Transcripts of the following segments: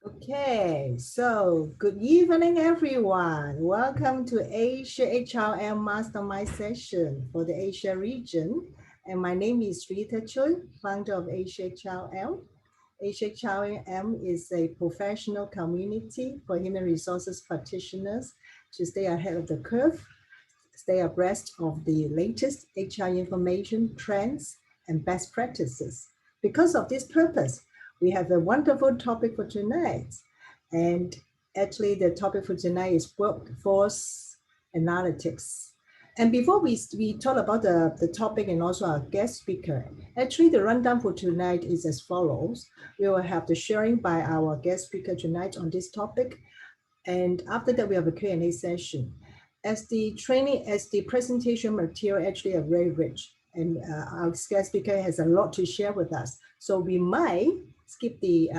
Okay, so good evening, everyone. Welcome to AsiaHRM Mastermind session for the Asia region. And my name is Rita Choi, founder of AsiaHRM. AsiaHRM is a professional community for human resources practitioners to stay ahead of the curve, stay abreast of the latest HR information, trends, and best practices. Because of this purpose, we have a wonderful topic for tonight. And actually, the topic for tonight is workforce analytics. And before we talk about the topic and also our guest speaker, actually the rundown for tonight is as follows. We will have the sharing by our guest speaker tonight on this topic. And after that, we have a Q&A session. As the presentation material actually are very rich, and our guest speaker has a lot to share with us. So we might skip the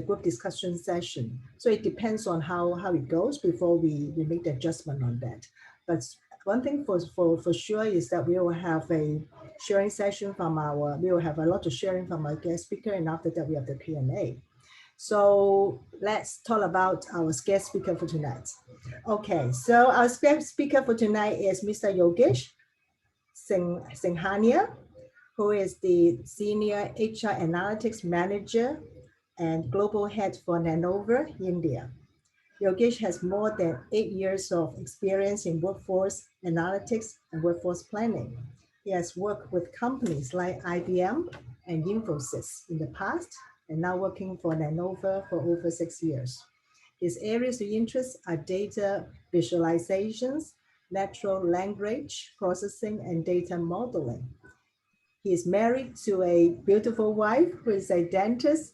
group discussion session. So it depends on how it goes before we make the adjustment on that. But one thing for sure is that we will have a sharing session we will have a lot of sharing from our guest speaker, and after that we have the Q&A. So let's talk about our guest speaker for tonight. Okay, so our guest speaker for tonight is Mr. Yogesh Singhania, who is the Senior HR Analytics Manager and Global Head for Lenovo, India. Yogesh has more than 8 years of experience in workforce analytics and workforce planning. He has worked with companies like IBM and Infosys in the past, and now working for Lenovo for over 6 years. His areas of interest are data visualizations, natural language processing, and data modeling. He is married to a beautiful wife who is a dentist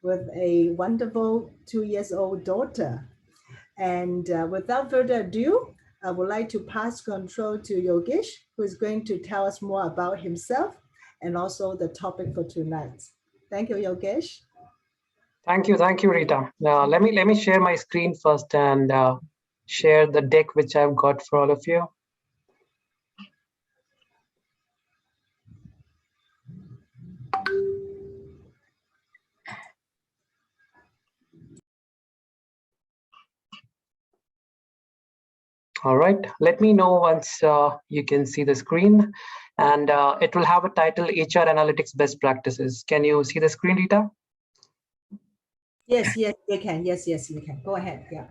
with a wonderful 2-year-old daughter. And without further ado, I would like to pass control to Yogesh, who is going to tell us more about himself and also the topic for tonight. Thank you, Yogesh. Thank you, Rita. Let me share my screen first and share the deck which I've got for all of you. All right, let me know once you can see the screen, and it will have a title HR Analytics Best Practices. Can you see the screen, Rita? Yes, we can. Yes, we can. Go ahead. Yeah.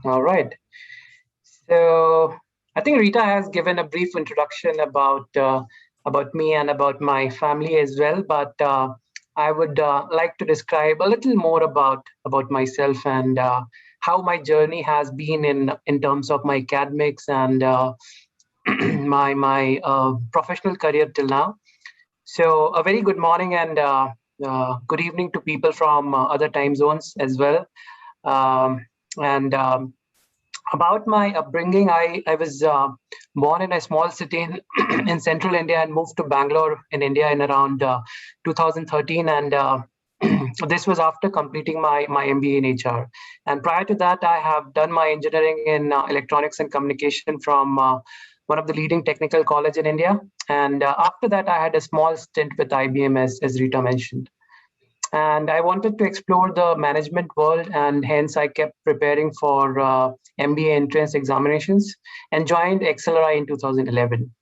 All right. So I think Rita has given a brief introduction about me and about my family as well, but I would like to describe a little more about myself and how my journey has been in terms of my academics and my professional career till now. So a very good morning and good evening to people from other time zones as well. And about my upbringing, I was born in a small city in central India and moved to Bangalore in India in around 2013. And this was after completing my MBA in HR. And prior to that, I have done my engineering in electronics and communication from one of the leading technical college in India. And after that, I had a small stint with IBM, as Rita mentioned. And I wanted to explore the management world, and hence I kept preparing for MBA entrance examinations and joined XLRI in 2011.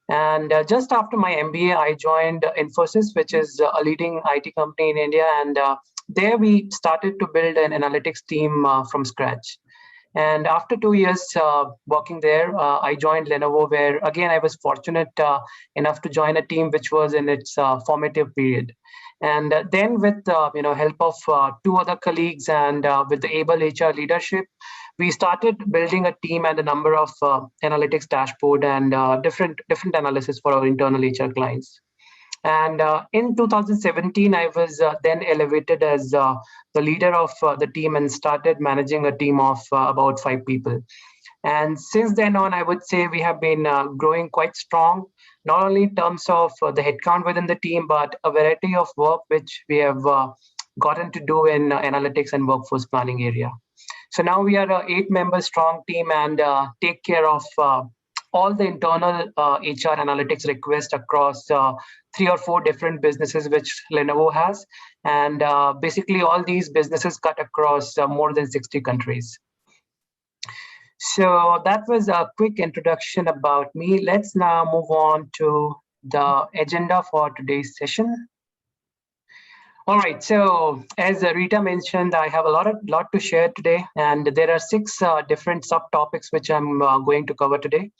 And just after my MBA, I joined Infosys, which is a leading IT company in India. And there we started to build an analytics team from scratch. And after 2 years working there, I joined Lenovo, where again I was fortunate enough to join a team which was in its formative period. And then with help of 2 other colleagues and with the able HR leadership, we started building a team and a number of analytics dashboard and different analysis for our internal HR clients. And in 2017, I was then elevated as the leader of the team and started managing a team of about 5 people. And since then on, I would say we have been growing quite strong, not only in terms of the headcount within the team, but a variety of work which we have gotten to do in analytics and workforce planning area. So now we are a 8-member strong team and take care of all the internal HR analytics requests across 3 or 4 different businesses which Lenovo has. And basically all these businesses cut across more than 60 countries. So that was a quick introduction about me. Let's now move on to the agenda for today's session. All right, so as Rita mentioned, I have a lot to share today, and there are 6 different subtopics which I'm going to cover today.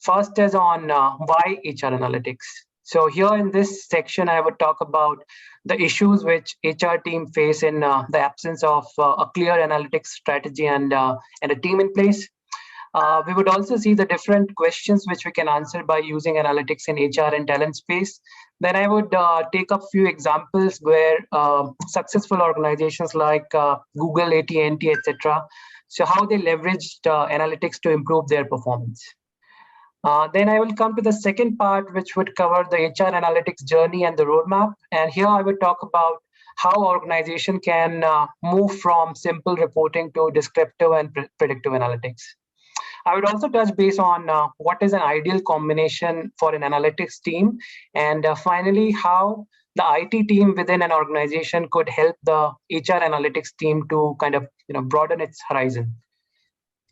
First is on why HR analytics. So here in this section, I would talk about the issues which HR team face in the absence of a clear analytics strategy and a team in place. We would also see the different questions which we can answer by using analytics in HR and talent space. Then I would take up few examples where successful organizations like Google, AT&T, etc. So how they leveraged analytics to improve their performance. Then I will come to the second part, which would cover the HR analytics journey and the roadmap. And here I would talk about how organization can move from simple reporting to descriptive and predictive analytics. I would also touch base on what is an ideal combination for an analytics team, and finally, how the IT team within an organization could help the HR analytics team to kind of broaden its horizon.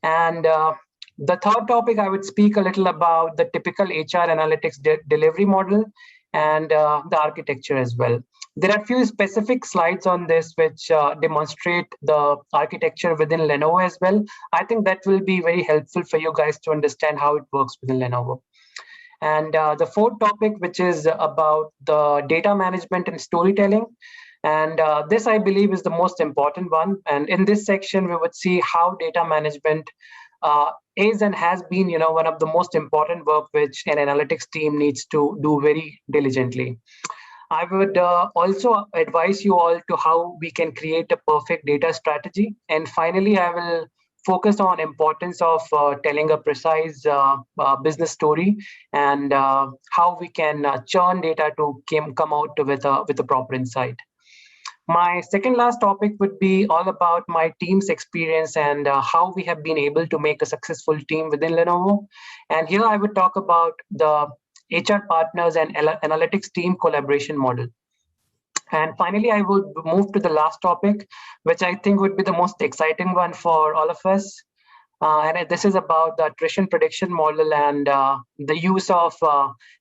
And the third topic, I would speak a little about the typical HR analytics delivery model and the architecture as well. There are a few specific slides on this which demonstrate the architecture within Lenovo as well. I think that will be very helpful for you guys to understand how it works within Lenovo. And the fourth topic, which is about the data management and storytelling. And this, I believe, is the most important one. And in this section, we would see how data management is and has been, one of the most important work which an analytics team needs to do very diligently. I would also advise you all to how we can create a perfect data strategy. And finally, I will focus on importance of telling a precise business story and how we can churn data to come out with a proper insight. My second last topic would be all about my team's experience and how we have been able to make a successful team within Lenovo. And here I would talk about the HR partners and analytics team collaboration model. And finally, I would move to the last topic, which I think would be the most exciting one for all of us. And this is about the attrition prediction model and the use of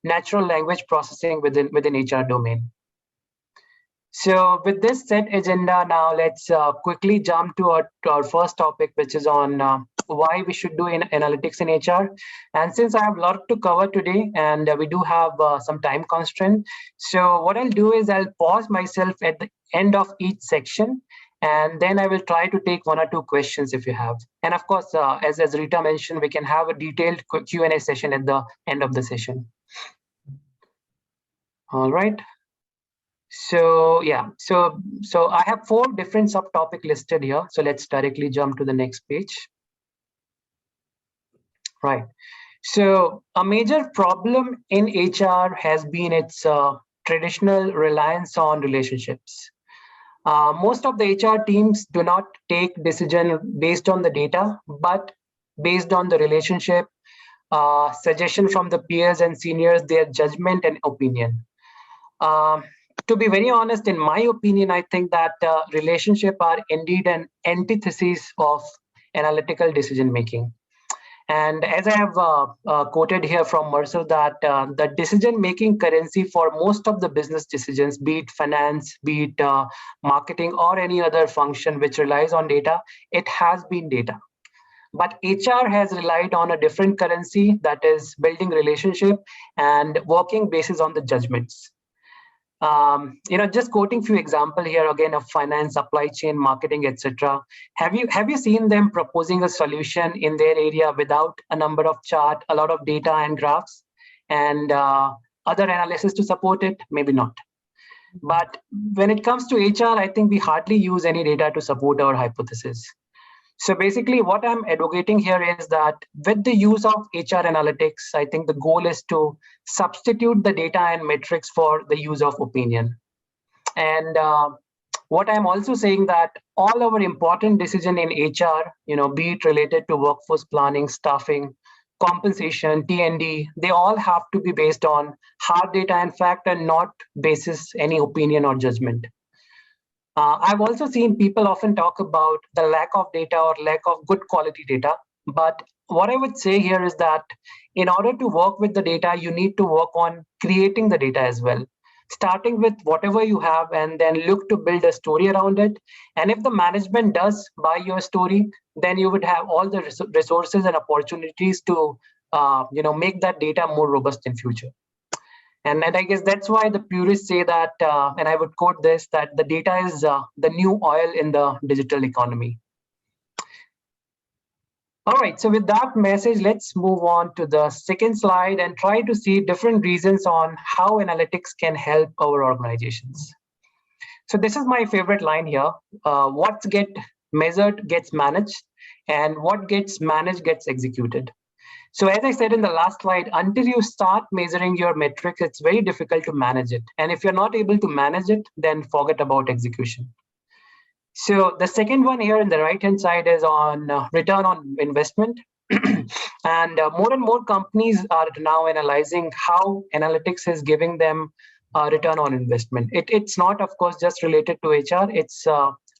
natural language processing within HR domain. So with this set agenda, now let's quickly jump to our first topic, which is on why we should do analytics in HR. And since I have a lot to cover today and we do have some time constraint, so what I'll do is I'll pause myself at the end of each section, and then I will try to take 1 or 2 questions if you have. And of course, as Rita mentioned, we can have a detailed Q&A session at the end of the session. All right. So yeah, so I have 4 different subtopics listed here. So let's directly jump to the next page. Right. So a major problem in HR has been its traditional reliance on relationships. Most of the HR teams do not take decision based on the data, but based on the relationship, suggestion from the peers and seniors, their judgment and opinion. To be very honest, in my opinion, I think that relationship are indeed an antithesis of analytical decision making. And as I have quoted here from Mercer, that the decision-making currency for most of the business decisions, be it finance, be it marketing, or any other function which relies on data, it has been data. But HR has relied on a different currency, that is building relationship and working basis on the judgments. Just quoting few examples here again of finance, supply chain, marketing, etc. Have you seen them proposing a solution in their area without a number of chart, a lot of data and graphs, and other analysis to support it? Maybe not. But when it comes to HR, I think we hardly use any data to support our hypothesis. So basically, what I'm advocating here is that with the use of HR analytics, I think the goal is to substitute the data and metrics for the use of opinion. And what I'm also saying that all our important decision in HR, be it related to workforce planning, staffing, compensation, T&D, they all have to be based on hard data and fact and not basis any opinion or judgment. I've also seen people often talk about the lack of data or lack of good quality data. But what I would say here is that in order to work with the data, you need to work on creating the data as well, starting with whatever you have and then look to build a story around it. And if the management does buy your story, then you would have all the resources and opportunities to make that data more robust in future. And I guess that's why the purists say that, and I would quote this, that the data is the new oil in the digital economy. All right, so with that message, let's move on to the second slide and try to see different reasons on how analytics can help our organizations. So this is my favorite line here. What gets measured gets managed, and what gets managed gets executed. So as I said in the last slide, until you start measuring your metrics, it's very difficult to manage it. And if you're not able to manage it, then forget about execution. So the second one here in the right-hand side is on return on investment. And more companies are now analyzing how analytics is giving them return on investment. It's not, of course, just related to HR. It's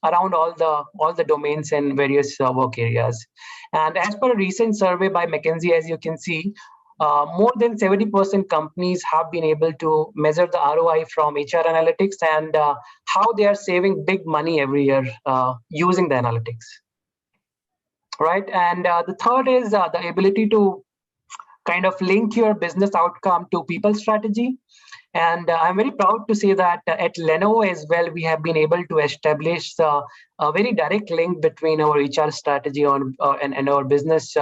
around all the domains and various work areas. And as per a recent survey by McKinsey, as you can see, more than 70% companies have been able to measure the ROI from HR analytics and how they are saving big money every year using the analytics. Right. And the third is the ability to kind of link your business outcome to people strategy. And I'm very proud to say that at Lenovo as well, we have been able to establish a very direct link between our HR strategy and our business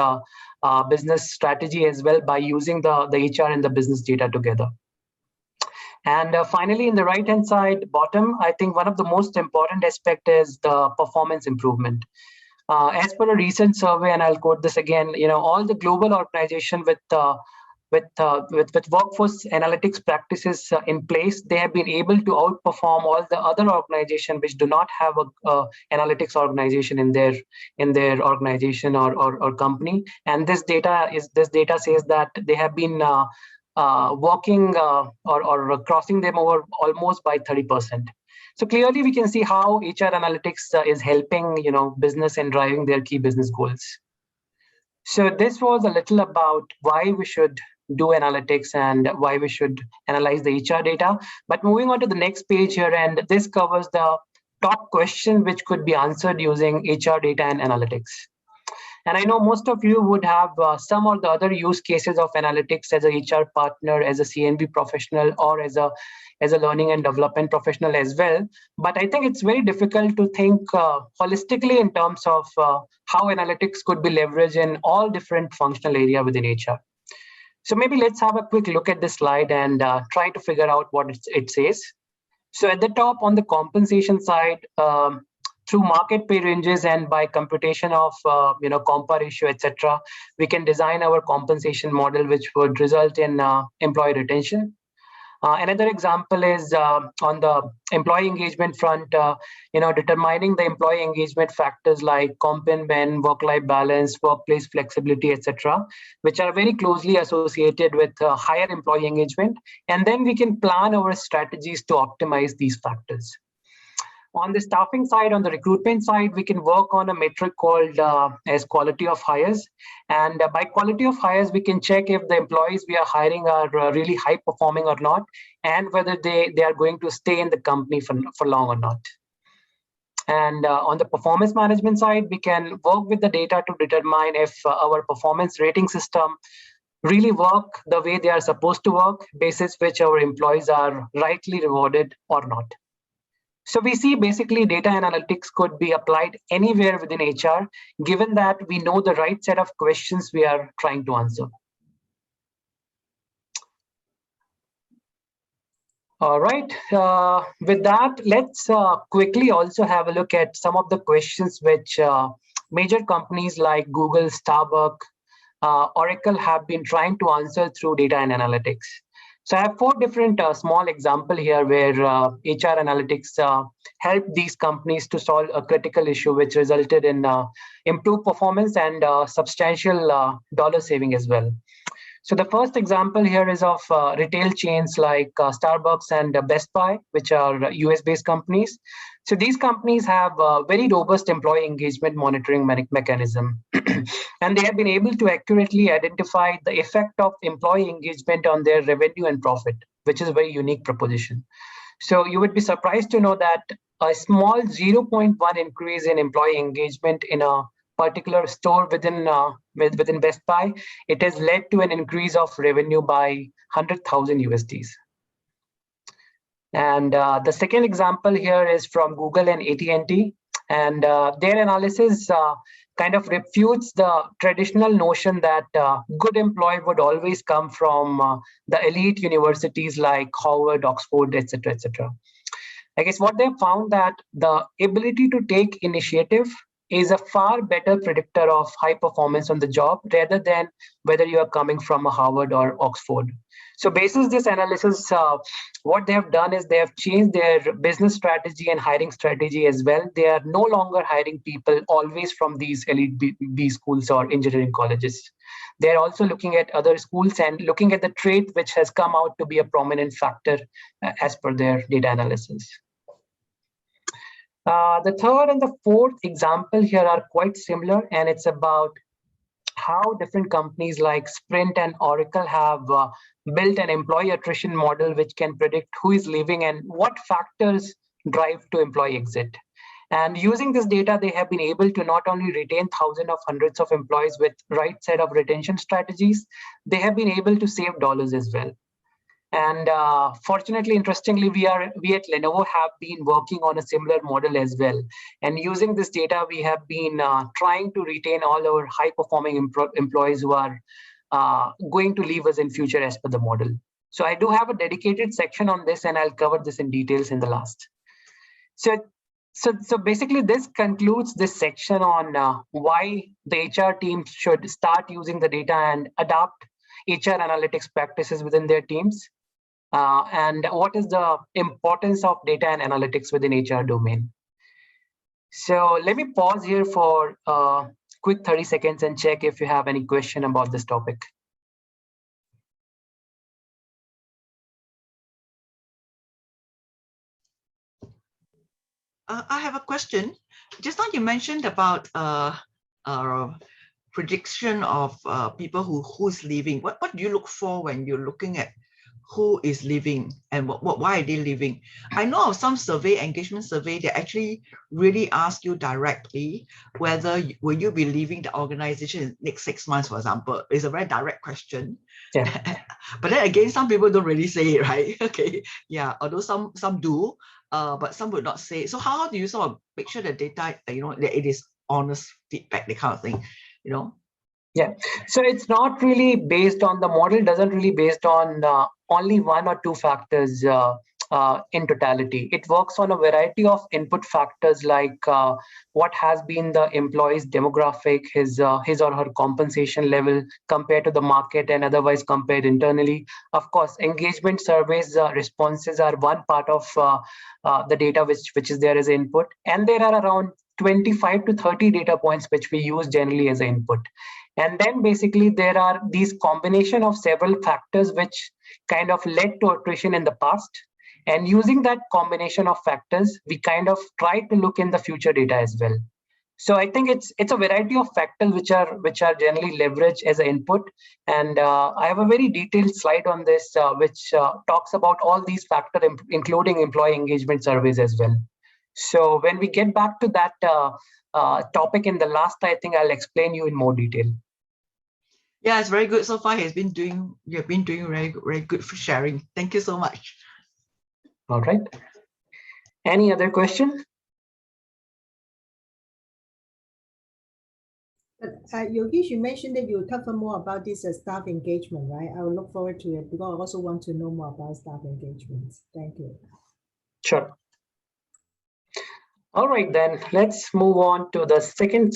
strategy as well by using the HR and the business data together. And finally, in the right-hand side bottom, I think one of the most important aspect is the performance improvement. As per a recent survey, and I'll quote this again, all the global organization with workforce analytics practices in place, they have been able to outperform all the other organizations which do not have a analytics organization in their organization or company. And this data says that they have been working or crossing them over almost by 30%. So clearly, we can see how HR analytics is helping business and driving their key business goals. So this was a little about why we should do analytics and why we should analyze the HR data. But moving on to the next page here, and this covers the top question which could be answered using HR data and analytics. And I know most of you would have some or the other use cases of analytics as a HR partner, as a CNB professional, or as a learning and development professional as well. But I think it's very difficult to think holistically in terms of how analytics could be leveraged in all different functional areas within HR. So maybe let's have a quick look at this slide and try to figure out what it says. So at the top on the compensation side, through market pay ranges and by computation of compa ratio, etc., we can design our compensation model, which would result in employee retention. Another example is on the employee engagement front, determining the employee engagement factors like comp and ben, work-life balance, workplace flexibility, etc., which are very closely associated with higher employee engagement. And then we can plan our strategies to optimize these factors. On the staffing side, on the recruitment side, we can work on a metric called as quality of hires. And by quality of hires, we can check if the employees we are hiring are really high performing or not, and whether they are going to stay in the company for long or not. And on the performance management side, we can work with the data to determine if our performance rating system really work the way they are supposed to work, basis which our employees are rightly rewarded or not. So we see basically data analytics could be applied anywhere within HR, given that we know the right set of questions we are trying to answer. All right, with that, let's quickly also have a look at some of the questions which major companies like Google, Starbucks, Oracle have been trying to answer through data and analytics. So I have four different small example here where HR analytics help these companies to solve a critical issue, which resulted in improved performance and substantial dollar saving as well. So the first example here is of retail chains like Starbucks and Best Buy, which are US-based companies. So these companies have a very robust employee engagement monitoring mechanism. And they have been able to accurately identify the effect of employee engagement on their revenue and profit, which is a very unique proposition. So you would be surprised to know that a small 0.1 increase in employee engagement in a particular store within Best Buy, it has led to an increase of revenue by 100,000 USDs. And the second example here is from Google and AT&T, and their analysis kind of refutes the traditional notion that good employee would always come from the elite universities like Harvard, Oxford, etc., etc. I guess what they found that the ability to take initiative is a far better predictor of high performance on the job rather than whether you are coming from a Harvard or Oxford. So basis this analysis, what they have done is they have changed their business strategy and hiring strategy as well. They are no longer hiring people always from these elite B schools or engineering colleges. They're also looking at other schools and looking at the trait which has come out to be a prominent factor as per their data analysis. The third and the fourth example here are quite similar, and it's about how different companies like Sprint and Oracle have built an employee attrition model which can predict who is leaving and what factors drive to employee exit. And using this data, they have been able to not only retain thousands of hundreds of employees with right set of retention strategies, they have been able to save dollars as well. And fortunately, interestingly, we at Lenovo have been working on a similar model as well. And using this data, we have been trying to retain all our high-performing employees who are going to leave us in future as per the model. So I do have a dedicated section on this, and I'll cover this in details in the last. So basically, this concludes this section on why the HR teams should start using the data and adopt HR analytics practices within their teams. And what is the importance of data and analytics within HR domain. So let me pause here for a quick 30 seconds and check if you have any question about this topic. I have a question. Just now you mentioned about prediction of people who's leaving. What do you look for when you're looking at who is leaving and why are they leaving? I know of some engagement survey, they actually really ask you directly whether will you be leaving the organization in the next 6 months, for example. It's a very direct question. Yeah. But then again, some people don't really say it, right? Okay. Yeah, although some do, but some would not say it. So how do you sort of make sure the data, that it is honest feedback, the kind of thing, Yeah, so it's not really based on, the model doesn't really based on only one or two factors in totality. It works on a variety of input factors like what has been the employee's demographic, his or her compensation level compared to the market and otherwise compared internally. Of course, engagement surveys responses are one part of the data which is there as input. And there are around 25 to 30 data points which we use generally as an input. And then basically there are these combination of several factors which kind of led to attrition in the past. And using that combination of factors, we kind of try to look in the future data as well. So I think it's a variety of factors which are generally leveraged as an input. And I have a very detailed slide on this which talks about all these factors, including employee engagement surveys as well. So when we get back to that topic in the last, I think I'll explain you in more detail. Yeah, it's very good so far. You have been doing very, very good for sharing. Thank you so much. All right. Any other question? Yogesh, you mentioned that you talk more about this staff engagement, right? I will look forward to it because I also want to know more about staff engagement. Thank you. Sure. All right, then let's move on to the second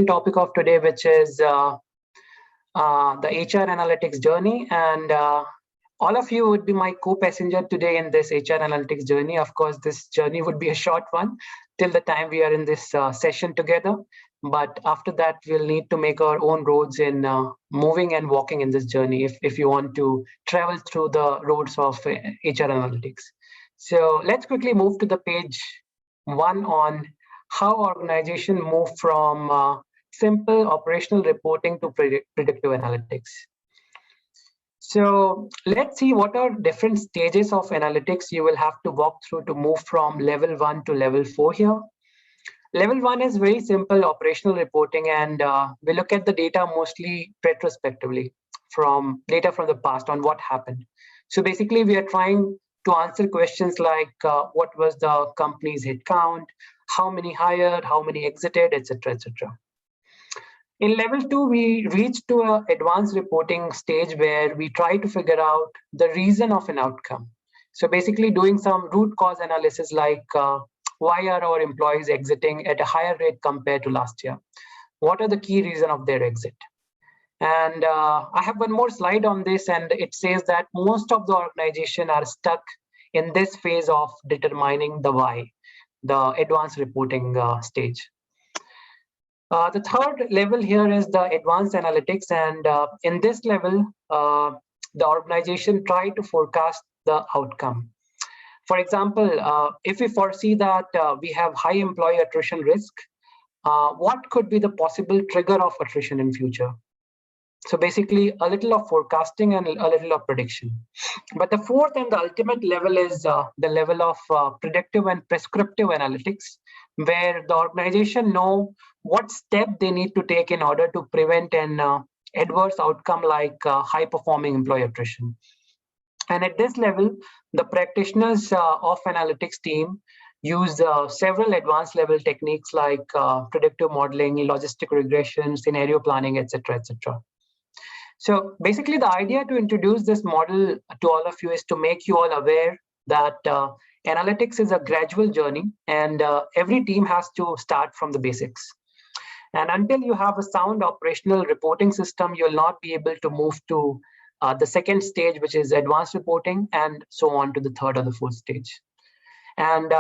topic of today, which is the HR analytics journey. And All of you would be my co-passenger today in this HR analytics journey. Of course, this journey would be a short one till the time we are in this session together. But after that, we'll need to make our own roads in moving and walking in this journey if you want to travel through the roads of HR analytics. So let's quickly move to the page 1 on how organization move from simple operational reporting to predictive analytics. So let's see what are different stages of analytics you will have to walk through to move from level 1 to level 4 here. Level 1 is very simple operational reporting, and we look at the data mostly retrospectively from data from the past on what happened. So basically, we are trying to answer questions like what was the company's headcount, how many hired, how many exited, etc., etc. In level 2, we reach to an advanced reporting stage where we try to figure out the reason of an outcome. So basically doing some root cause analysis like why are our employees exiting at a higher rate compared to last year? What are the key reasons of their exit? And I have one more slide on this, and it says that most of the organization are stuck in this phase of determining the why, the advanced reporting stage. The third level here is the advanced analytics, and in this level, the organization try to forecast the outcome. For example, if we foresee that we have high employee attrition risk, what could be the possible trigger of attrition in future? So basically a little of forecasting and a little of prediction. But the fourth and the ultimate level is the level of predictive and prescriptive analytics, where the organization know what step they need to take in order to prevent an adverse outcome like high performing employee attrition. And at this level, the practitioners of analytics team use several advanced level techniques like predictive modeling, logistic regression, scenario planning, etc., etc. So basically, the idea to introduce this model to all of you is to make you all aware that analytics is a gradual journey, and every team has to start from the basics. And until you have a sound operational reporting system, you'll not be able to move to the second stage, which is advanced reporting, and so on to the third or the fourth stage. And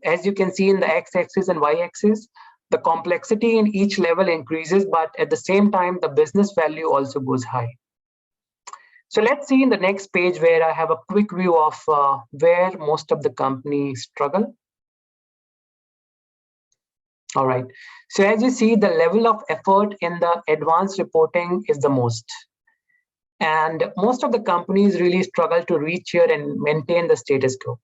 as you can see in the x-axis and y-axis, the complexity in each level increases, but at the same time, the business value also goes high. So let's see in the next page where I have a quick view of where most of the companies struggle. All right. So as you see, the level of effort in the advanced reporting is the most. And most of the companies really struggle to reach here and maintain the status quo.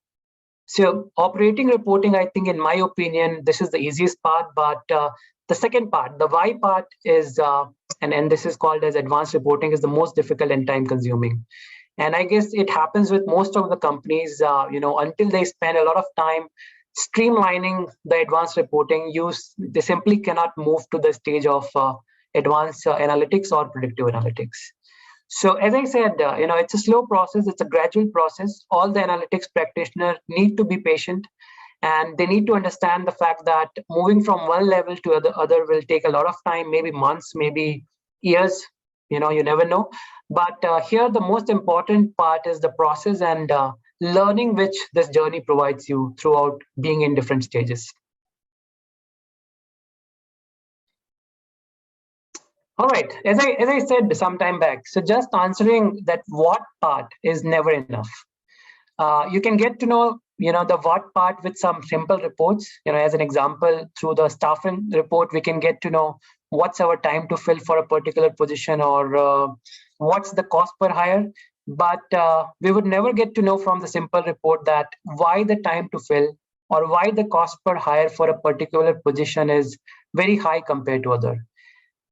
So operating reporting, I think, in my opinion, this is the easiest part, but the second part, the why part is, and this is called as advanced reporting, is the most difficult and time consuming. And I guess it happens with most of the companies, until they spend a lot of time streamlining the advanced reporting use, they simply cannot move to the stage of advanced analytics or predictive analytics. So as I said, it's a slow process. It's a gradual process. All the analytics practitioners need to be patient, and they need to understand the fact that moving from one level to the other will take a lot of time, maybe months, maybe years, you never know. But here, the most important part is the process and learning which this journey provides you throughout being in different stages. All right, as I said some time back, so just answering that what part is never enough. You can get to know, the what part with some simple reports. As an example, through the staffing report, we can get to know what's our time to fill for a particular position, or what's the cost per hire. But we would never get to know from the simple report that why the time to fill or why the cost per hire for a particular position is very high compared to other.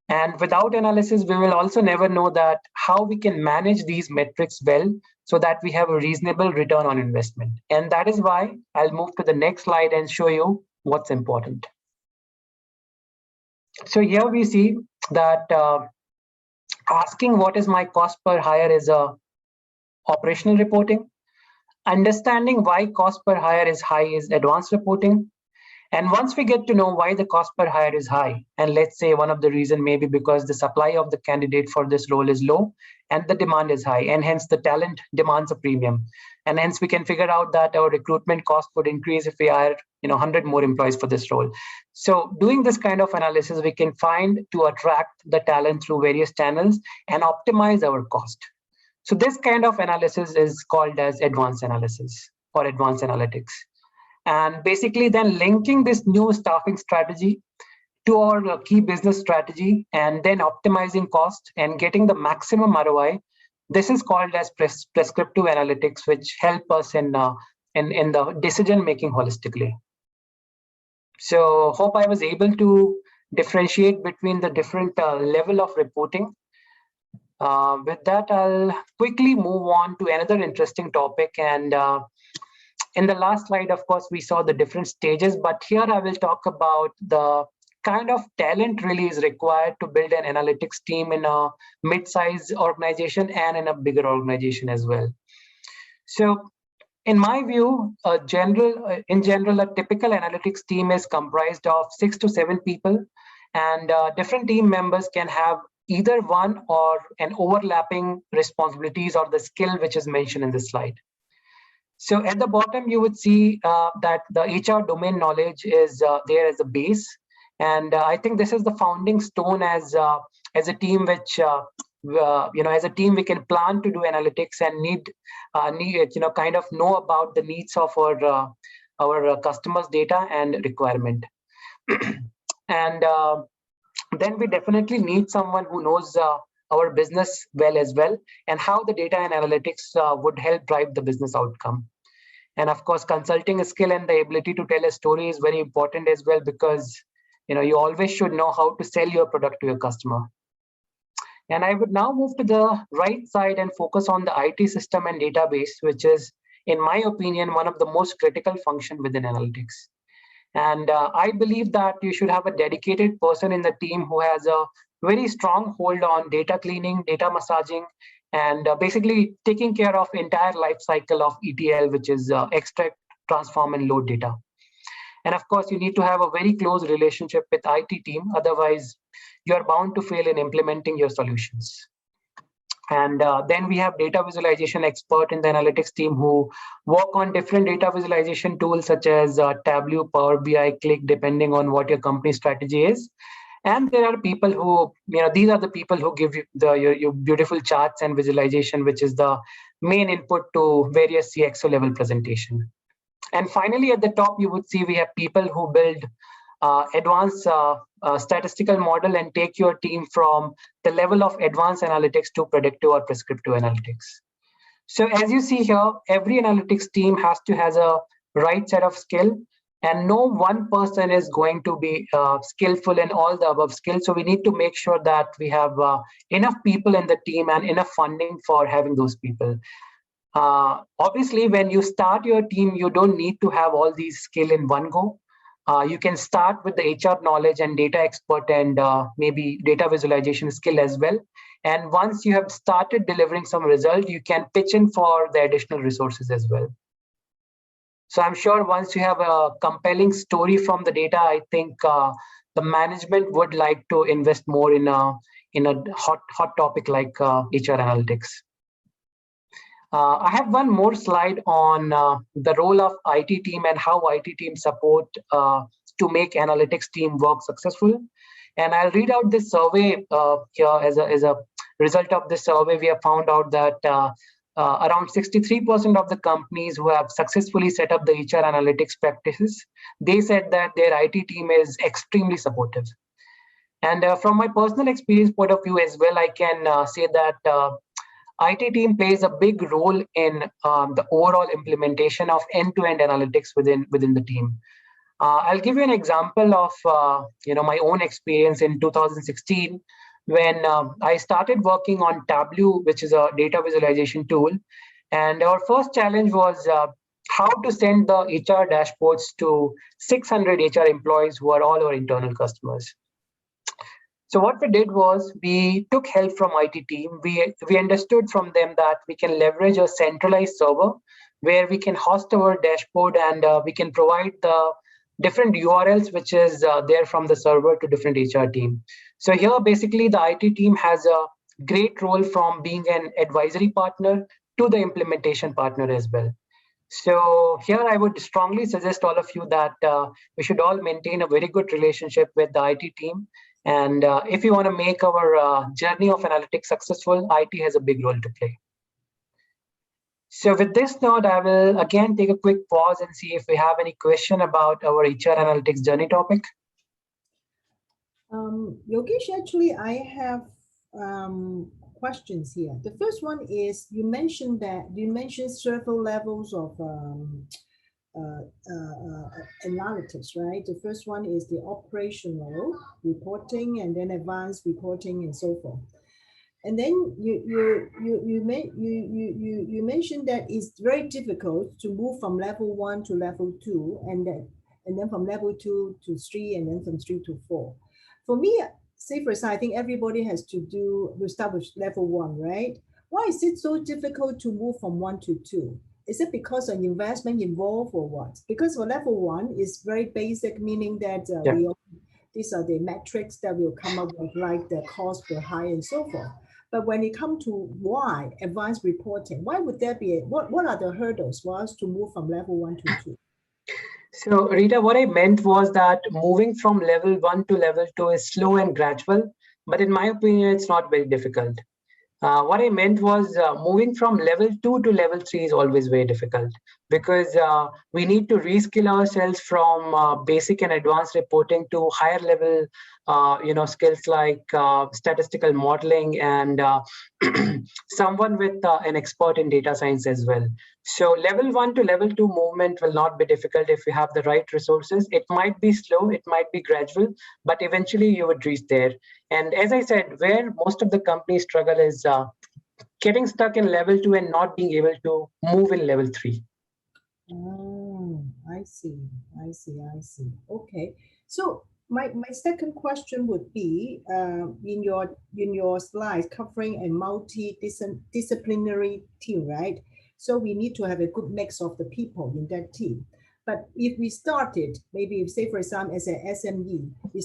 And without analysis, we will also never know that how we can manage these metrics well so that we have a reasonable return on investment. And that is why I'll move to the next slide and show you what's important. So here we see that asking what is my cost per hire is a operational reporting. Understanding why cost per hire is high is advanced reporting. And once we get to know why the cost per hire is high, and let's say one of the reason may be because the supply of the candidate for this role is low and the demand is high, and hence the talent demands a premium. And hence we can figure out that our recruitment cost would increase if we hire 100 more employees for this role. So doing this kind of analysis, we can find to attract the talent through various channels and optimize our cost. So this kind of analysis is called as advanced analysis or advanced analytics. And basically then linking this new staffing strategy to our key business strategy and then optimizing cost and getting the maximum ROI. This is called as prescriptive analytics, which help us in the decision making holistically. So hope I was able to differentiate between the different level of reporting. With that, I'll quickly move on to another interesting topic. And in the last slide, of course, we saw the different stages, but here I will talk about the kind of talent really is required to build an analytics team in a mid-sized organization and in a bigger organization as well. So in my view, in general, a typical analytics team is comprised of 6 to 7 people, and different team members can have either one or an overlapping responsibilities or the skill which is mentioned in this slide. So at the bottom, you would see that the HR domain knowledge is there as a base. And I think this is the founding stone as a team which, as a team, we can plan to do analytics and kind of know about the needs of our customers' data and requirement. And then we definitely need someone who knows our business well as well, and how the data and analytics would help drive the business outcome. And of course, consulting skill and the ability to tell a story is very important as well, because you always should know how to sell your product to your customer. And I would now move to the right side and focus on the IT system and database, which is, in my opinion, one of the most critical function within analytics. And I believe that you should have a dedicated person in the team who has a very strong hold on data cleaning, data massaging, and basically taking care of entire life cycle of ETL, which is extract, transform, and load data. And of course, you need to have a very close relationship with IT team. Otherwise, you're bound to fail in implementing your solutions. And then we have data visualization expert in the analytics team who work on different data visualization tools such as Tableau, Power BI, Click, depending on what your company strategy is. And there are people who, these are the people who give you your beautiful charts and visualization, which is the main input to various CXO level presentation. And finally, at the top, you would see we have people who build advanced statistical model and take your team from the level of advanced analytics to predictive or prescriptive analytics. So as you see here, every analytics team has to has a right set of skill, and no one person is going to be skillful in all the above skills. So we need to make sure that we have enough people in the team and enough funding for having those people. Obviously, when you start your team, you don't need to have all these skill in one go. You can start with the HR knowledge and data expert and maybe data visualization skill as well. And once you have started delivering some result, you can pitch in for the additional resources as well. So I'm sure once you have a compelling story from the data, I think the management would like to invest more in a hot topic like HR analytics. I have one more slide on the role of IT team and how IT team support to make analytics team work successful. And I'll read out this survey here as a result of this survey. We have found out that around 63% of the companies who have successfully set up the HR analytics practices, they said that their IT team is extremely supportive. And from my personal experience point of view as well, I can say that IT team plays a big role in the overall implementation of end-to-end analytics within the team. I'll give you an example of my own experience in 2016 when I started working on Tableau, which is a data visualization tool. And our first challenge was how to send the HR dashboards to 600 HR employees who are all our internal customers. So what we did was we took help from IT team. We understood from them that we can leverage a centralized server where we can host our dashboard and we can provide the different URLs, which is there from the server to different HR team. So here, basically, the IT team has a great role from being an advisory partner to the implementation partner as well. So here I would strongly suggest all of you that we should all maintain a very good relationship with the IT team. And if you want to make our journey of analytics successful, IT has a big role to play. So with this note, I will again take a quick pause and see if we have any question about our HR analytics journey topic. Yogesh, actually, I have questions here. The first one is you mentioned several levels of analytics, right? The first one is the operational reporting, and then advanced reporting, and so forth. And then you mentioned that it's very difficult to move from level 1 to level 2, and then from level 2 to 3, and then from 3 to 4. For me, say for example, I think everybody has to start with level 1, right? Why is it so difficult to move from 1 to 2? Is it because of investment involved or what? Because for level 1 is very basic, meaning that these are the metrics that will come up with, like the cost per hire and so forth. But when it comes to why advanced reporting, why would there be what are the hurdles for us to move from level 1 to 2? So Rita, what I meant was that moving from level 1 to level 2 is slow and gradual, but in my opinion, it's not very difficult. What I meant was moving from level 2 to level 3 is always very difficult, because we need to reskill ourselves from basic and advanced reporting to higher level skills like statistical modeling and someone with an expert in data science as well. So level 1 to level 2 movement will not be difficult if you have the right resources. It might be slow, it might be gradual, but eventually you would reach there. And as I said, where most of the companies struggle is getting stuck in level 2 and not being able to move in level 3. Oh, I see. Okay. So my second question would be in your slides covering a multi-disciplinary team, right? So we need to have a good mix of the people in that team. But if we started, maybe say for example as an SME, we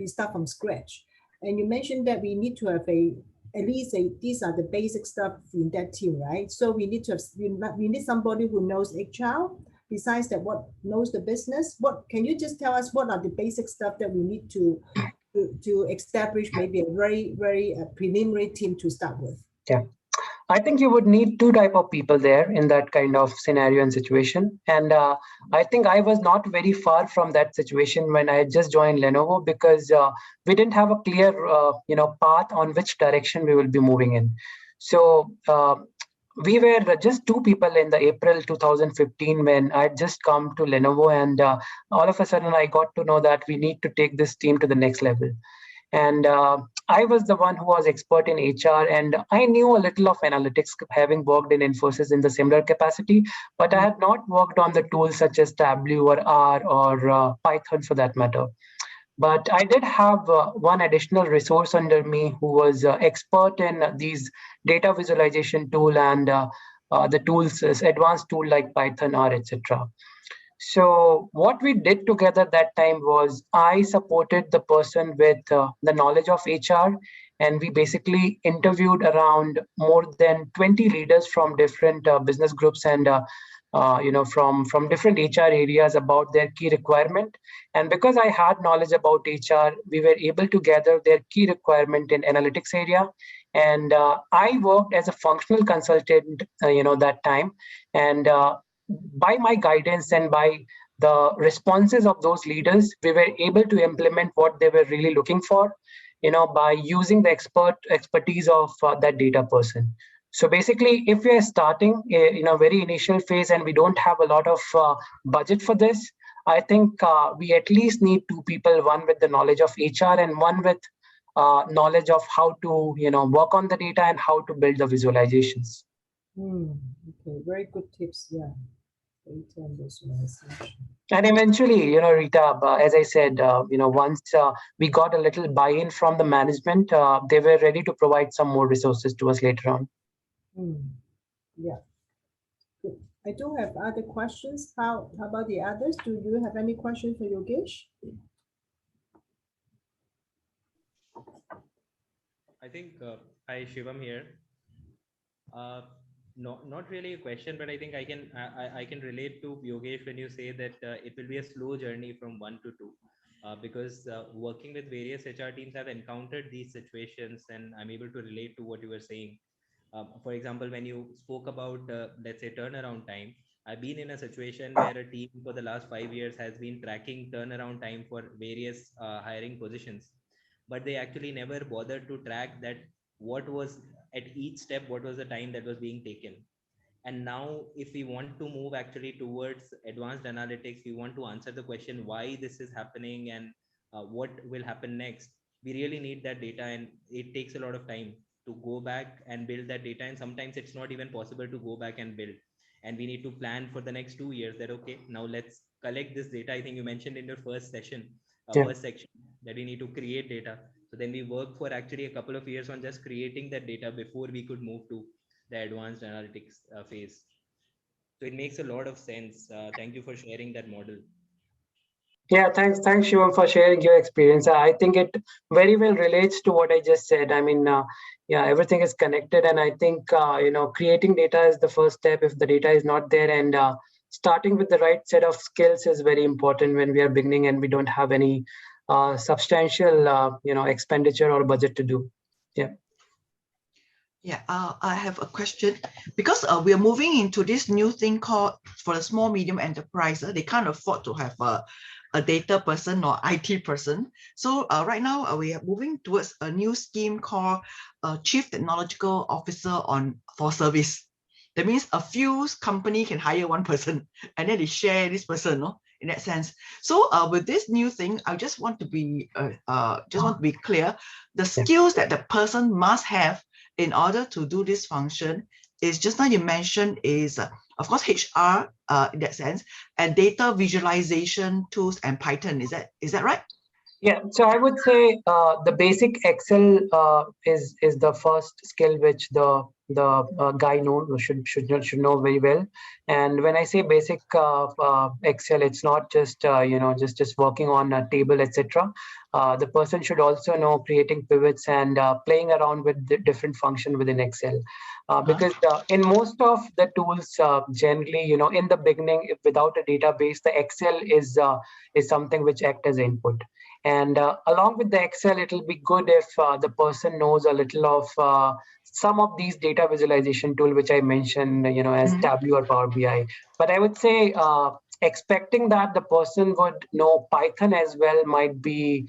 start from scratch, and you mentioned that we need to have at least these are the basic stuff in that team, right? So we need to have we need somebody who knows HR. Besides that, what knows the business? What can you just tell us? What are the basic stuff that we need to establish maybe a very preliminary team to start with? Yeah, I think you would need two type of people there in that kind of scenario and situation. And I think I was not very far from that situation when I just joined Lenovo, because we didn't have a clear path on which direction we will be moving in. So we were just two people in the April 2015 when I had just come to Lenovo, and all of a sudden I got to know that we need to take this team to the next level. And I was the one who was expert in HR, and I knew a little of analytics, having worked in Infosys in the similar capacity, but I had not worked on the tools such as Tableau or R or Python for that matter. But I did have one additional resource under me who was expert in these data visualization tool and the tools, advanced tool like Python, R, etc. So what we did together that time was I supported the person with the knowledge of HR, and we basically interviewed around more than 20 leaders from different business groups and from different HR areas about their key requirement. And because I had knowledge about HR, we were able to gather their key requirement in analytics area. And I worked as a functional consultant, that time. And by my guidance and by the responses of those leaders, we were able to implement what they were really looking for, by using the expertise of that data person. So basically, if we are starting in a very initial phase and we don't have a lot of budget for this, I think we at least need two people, one with the knowledge of HR and one with knowledge of how to work on the data and how to build the visualizations. Okay, very good tips. Yeah. And eventually, Rita, as I said, once we got a little buy-in from the management, they were ready to provide some more resources to us later on. Yeah. Good. I do have other questions. How about the others? Do you have any questions for Yogesh? I think hi Shivam here. Uh, not really a question, but I think I can relate to Yogesh when you say that it will be a slow journey from one to two, because working with various HR teams, I've encountered these situations, and I'm able to relate to what you were saying. For example, when you spoke about let's say turnaround time, I've been in a situation where a team for the last 5 years has been tracking turnaround time for various hiring positions, but they actually never bothered to track that what was at each step, what was the time that was being taken. And now if we want to move actually towards advanced analytics, we want to answer the question why this is happening and what will happen next, we really need that data, and it takes a lot of time to go back and build that data, and sometimes it's not even possible to go back and build, and we need to plan for the next 2 years that okay, now let's collect this data. I think you mentioned in your first session, Yeah. first section, that we need to create data. So then we work for actually a couple of years on just creating that data before we could move to the advanced analytics phase. So it makes a lot of sense. Thank you for sharing that model. Yeah, thanks, Shivam, for sharing your experience. I think it very well relates to what I just said. I mean, yeah, everything is connected, and I think creating data is the first step. If the data is not there, and starting with the right set of skills is very important when we are beginning and we don't have any substantial, expenditure or budget to do. Yeah. Yeah, I have a question because we are moving into this new thing called for the small medium enterprise. They can't afford to have a data person or IT person. So right now we are moving towards a new scheme called Chief Technological Officer for service. That means a few company can hire one person and then they share this person, no? In that sense. So with this new thing, I just want to be clear. The skills that the person must have in order to do this function is just now you mentioned is of course HR in that sense, and data visualization tools and Python. Is that right? Yeah, so I would say the basic Excel is the first skill which the guy should know very well. And when I say basic Excel, it's not just just working on a table, etc. The person should also know creating pivots and playing around with the different function within Excel. Because in most of the tools, generally, in the beginning, if without a database, the Excel is something which act as input. And along with the Excel, it'll be good if the person knows a little of some of these data visualization tool, which I mentioned, as Tableau or Power BI. But I would say expecting that the person would know Python as well might be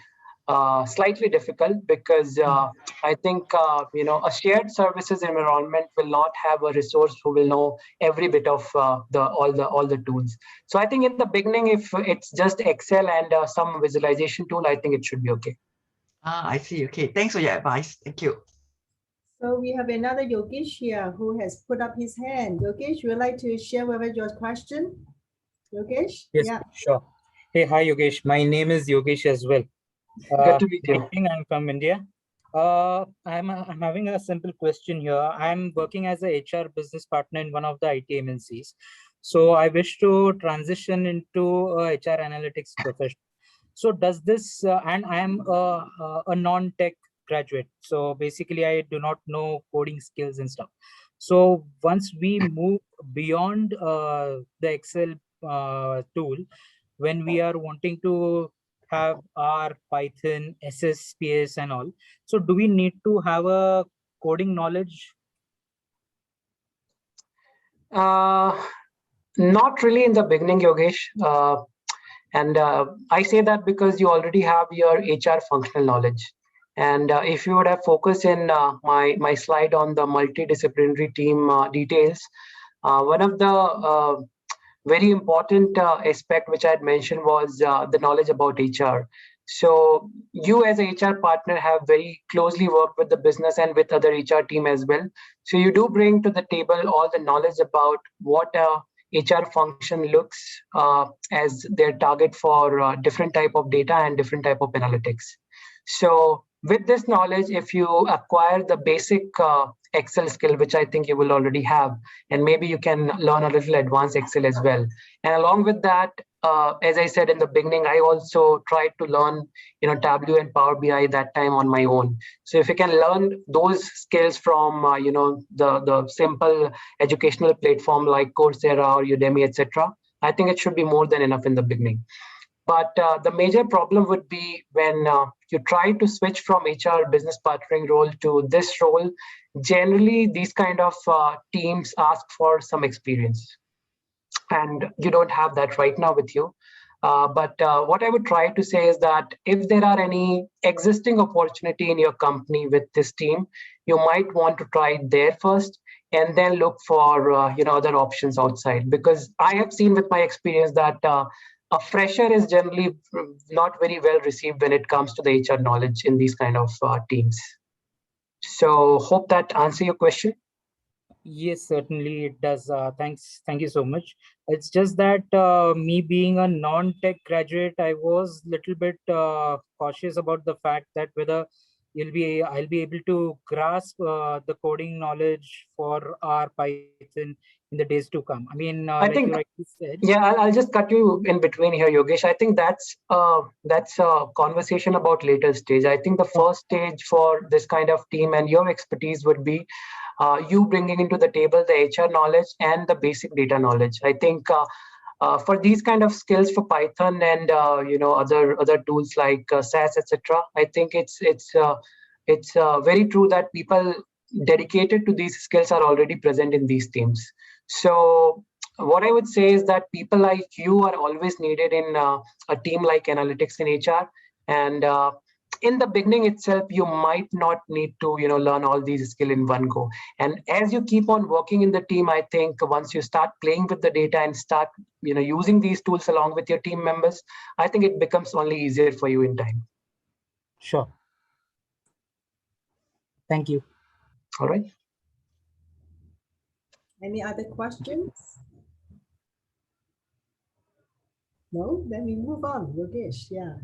slightly difficult because I think a shared services environment will not have a resource who will know every bit of all the tools. So I think in the beginning, if it's just Excel and some visualization tool, I think it should be okay. I see. Okay, thanks for your advice. Thank you. So we have another Yogesh here who has put up his hand. Yogesh, would you like to share with us your question? Yogesh? Yes, Yeah. sure. Hey, hi, Yogesh. My name is Yogesh as well. Good to meet you. I'm from India. I'm having a simple question here. I'm working as a HR business partner in one of the IT MNCs. So I wish to transition into HR analytics profession. So does this, and I am a non-tech graduate. So basically I do not know coding skills and stuff. So once we move beyond the Excel tool, when we are wanting to have R, Python, SSPS and all, so do we need to have a coding knowledge? Not really in the beginning, Yogesh. And I say that because you already have your HR functional knowledge. And if you would have focused in my slide on the multidisciplinary team details, one of the very important aspect which I had mentioned was the knowledge about HR. So you as a HR partner have very closely worked with the business and with other HR team as well. So you do bring to the table all the knowledge about what HR function looks as their target for different type of data and different type of analytics. So with this knowledge, if you acquire the basic Excel skill, which I think you will already have, and maybe you can learn a little advanced Excel as well. And along with that, as I said in the beginning, I also tried to learn, Tableau and Power BI that time on my own. So if you can learn those skills from, the simple educational platform like Coursera or Udemy, etc., I think it should be more than enough in the beginning. But the major problem would be when you try to switch from HR business partnering role to this role. Generally, these kind of teams ask for some experience, and you don't have that right now with you. But what I would try to say is that if there are any existing opportunity in your company with this team, you might want to try it there first, and then look for other options outside. Because I have seen with my experience that a fresher is generally not very well received when it comes to the HR knowledge in these kind of teams. So hope that answer your question. Yes, certainly it does. Thank you so much. It's just that me being a non-tech graduate, I was little bit cautious about the fact that whether I'll be able to grasp the coding knowledge for our Python in the days to come. I mean, I like you think, rightly said. yeah, I'll just cut you in between here, Yogesh. I think that's a conversation about later stage. I think the first stage for this kind of team and your expertise would be you bringing into the table the HR knowledge and the basic data knowledge. I think for these kind of skills for Python and other tools like SAS, etc., I think it's very true that people dedicated to these skills are already present in these teams. So what I would say is that people like you are always needed in a team like analytics in HR. And in the beginning itself, you might not need to learn all these skills in one go. And as you keep on working in the team, I think once you start playing with the data and start using these tools along with your team members, I think it becomes only easier for you in time. Sure. Thank you. All right. Any other questions? No? Then we move on. Yogesh, yeah.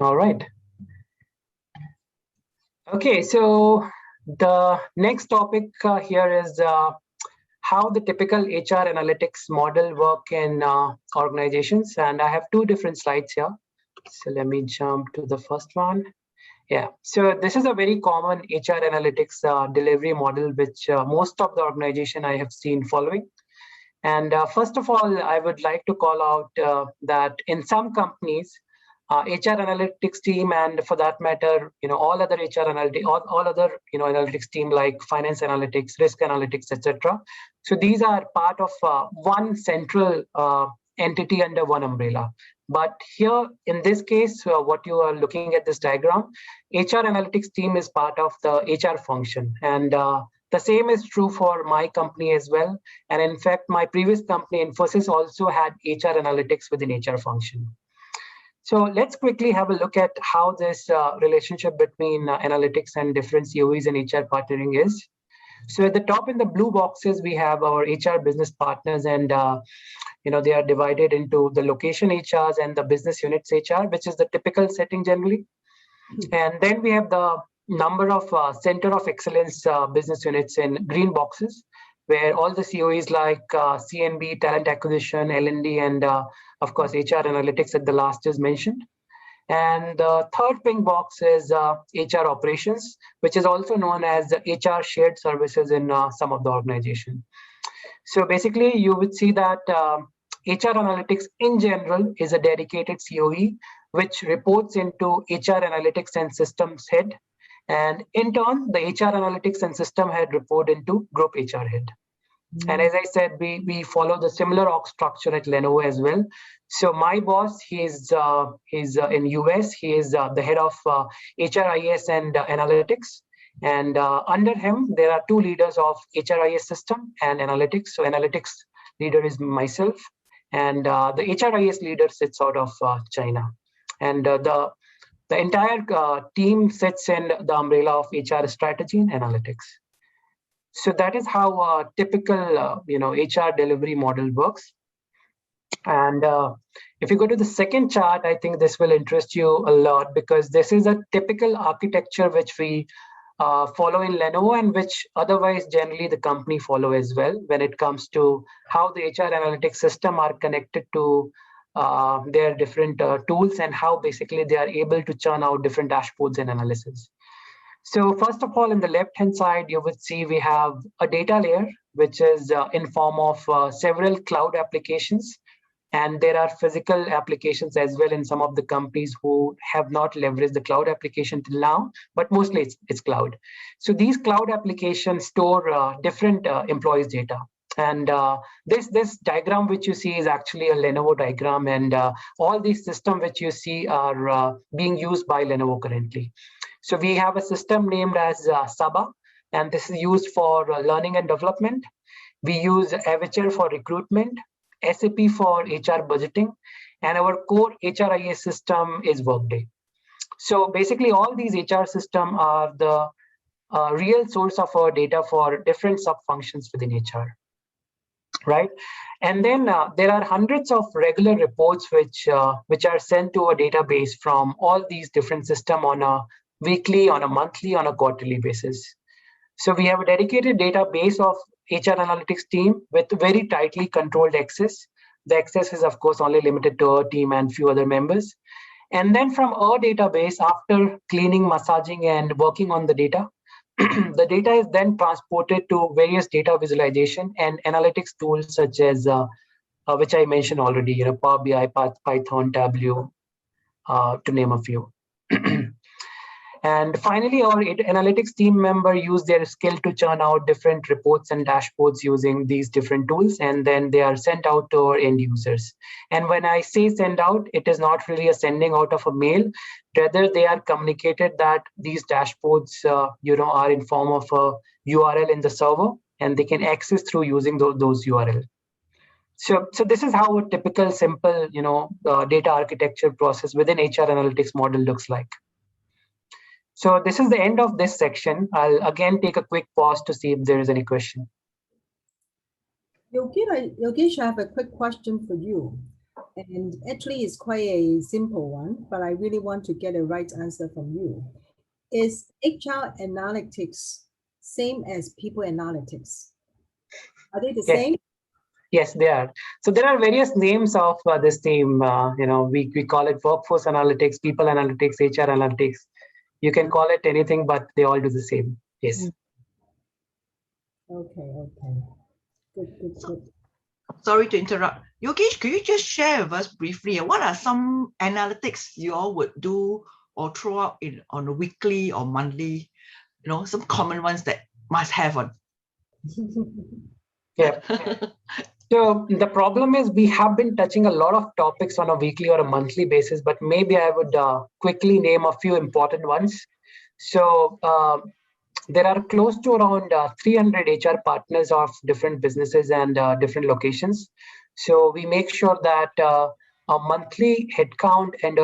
All right. Okay, so the next topic here is how the typical HR analytics model work in organizations. And I have two different slides here. So let me jump to the first one. Yeah, so this is a very common HR analytics delivery model, which most of the organization I have seen following. And first of all, I would like to call out that in some companies, HR analytics team, and for that matter, all other HR analytics, all other analytics team like finance analytics, risk analytics, etc. So these are part of one central entity under one umbrella. But here, in this case, what you are looking at this diagram, HR analytics team is part of the HR function, and the same is true for my company as well. And in fact, my previous company, Infosys, also had HR analytics within HR function. So let's quickly have a look at how this relationship between analytics and different COEs and HR partnering is. So at the top in the blue boxes, we have our HR business partners, and they are divided into the location HRs and the business units HR, which is the typical setting generally. And then we have the number of center of excellence business units in green boxes, where all the COEs like CNB, talent acquisition, L&D, and of course, HR analytics at the last is mentioned. And the third pink box is HR operations, which is also known as the HR shared services in some of the organization. So basically, you would see that HR analytics in general is a dedicated COE, which reports into HR analytics and systems head. And in turn, the HR analytics and system head report into group HR head. And as I said, we follow the similar org structure at Lenovo as well. So my boss, he's in US. He is the head of HRIS and analytics. And under him, there are two leaders of HRIS system and analytics. So analytics leader is myself, and the HRIS leader sits out of China. And the entire team sits in the umbrella of HR strategy and analytics. So that is how a typical, HR delivery model works. And if you go to the second chart, I think this will interest you a lot, because this is a typical architecture which we follow in Lenovo, and which otherwise generally the company follow as well when it comes to how the HR analytics system are connected to their different tools, and how basically they are able to churn out different dashboards and analysis. So first of all, in the left-hand side, you would see we have a data layer, which is in form of several cloud applications. And there are physical applications as well in some of the companies who have not leveraged the cloud application till now, but mostly it's cloud. So these cloud applications store different employees' data. And this diagram which you see is actually a Lenovo diagram, and all these systems which you see are being used by Lenovo currently. So we have a system named as Saba, and this is used for learning and development. We use Avature for recruitment, SAP for HR budgeting, and our core HRIS system is Workday. So basically all these HR systems are the real source of our data for different sub-functions within HR, right? And then there are hundreds of regular reports which are sent to a database from all these different systems on a weekly, on a monthly, on a quarterly basis. So we have a dedicated database of HR analytics team with very tightly controlled access. The access is, of course, only limited to our team and few other members. And then from our database, after cleaning, massaging, and working on the data, the data is then transported to various data visualization and analytics tools such as, which I mentioned already, Power BI, Python, Tableau, to name a few. And finally, our analytics team member use their skill to churn out different reports and dashboards using these different tools, and then they are sent out to our end users. And when I say send out, it is not really a sending out of a mail. Rather, they are communicated that these dashboards, are in form of a URL in the server, and they can access through using those URL. So this is how a typical simple, data architecture process within HR analytics model looks like. So this is the end of this section. I'll again take a quick pause to see if there is any question. Yogesh, I have a quick question for you. And actually it's quite a simple one, but I really want to get a right answer from you. Is HR analytics same as people analytics? Are they the same? Yes, they are. So there are various names of this team. We call it workforce analytics, people analytics, HR analytics. You can call it anything, but they all do the same. Yes. Okay. Good. Sorry to interrupt. Yogesh, could you just share with us briefly what are some analytics you all would do or throw out on a weekly or monthly, some common ones that must have on? Yeah. So the problem is we have been touching a lot of topics on a weekly or a monthly basis, but maybe I would quickly name a few important ones. So there are close to around 300 HR partners of different businesses and different locations. So we make sure that a monthly headcount and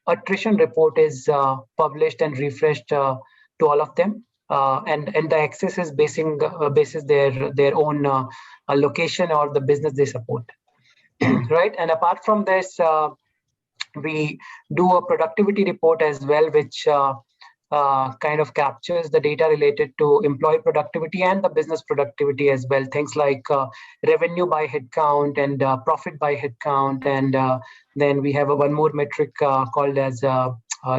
attrition report is published and refreshed to all of them. And the access is basis their own location or the business they support, right? And apart from this, we do a productivity report as well, which kind of captures the data related to employee productivity and the business productivity as well. Things like revenue by headcount and profit by headcount, and then we have one more metric called as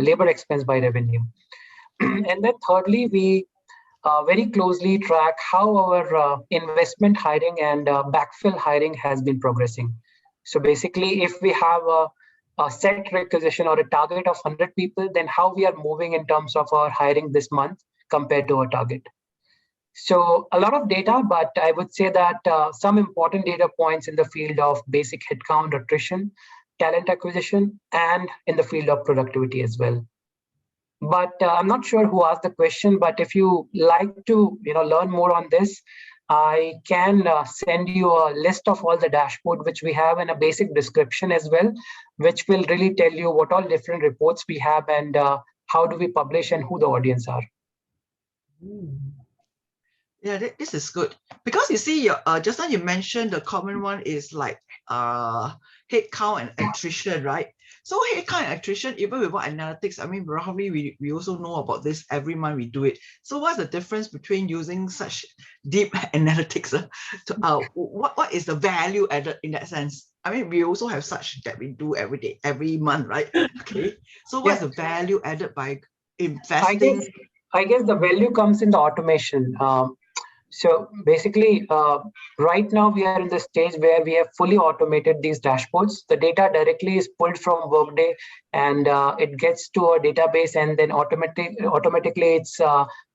labor expense by revenue. And then thirdly, we very closely track how our investment hiring and backfill hiring has been progressing. So basically, if we have a set requisition or a target of 100 people, then how we are moving in terms of our hiring this month compared to our target. So a lot of data, but I would say that some important data points in the field of basic headcount, attrition, talent acquisition, and in the field of productivity as well. But I'm not sure who asked the question, but if you like to learn more on this, I can send you a list of all the dashboard which we have and a basic description as well, which will really tell you what all different reports we have and how do we publish and who the audience are. Yeah, this is good, because you see, just now you mentioned the common one is like headcount and attrition, right? So headcount attrition, even without analytics, I mean, roughly we also know about this. Every month we do it. So what's the difference between using such deep analytics? What is the value added in that sense? I mean, we also have such that we do every day, every month, right? Okay. So what's the value added by investing? I guess the value comes in the automation. So basically, right now we are in the stage where we have fully automated these dashboards. The data directly is pulled from Workday, and it gets to a database, and then automatically it's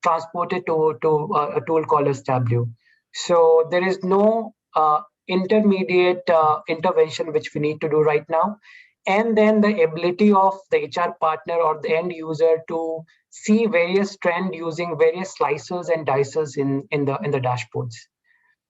transported to a tool called as Tableau. So there is no intermediate intervention which we need to do right now. And then the ability of the HR partner or the end user to see various trends using various slices and dices in the dashboards.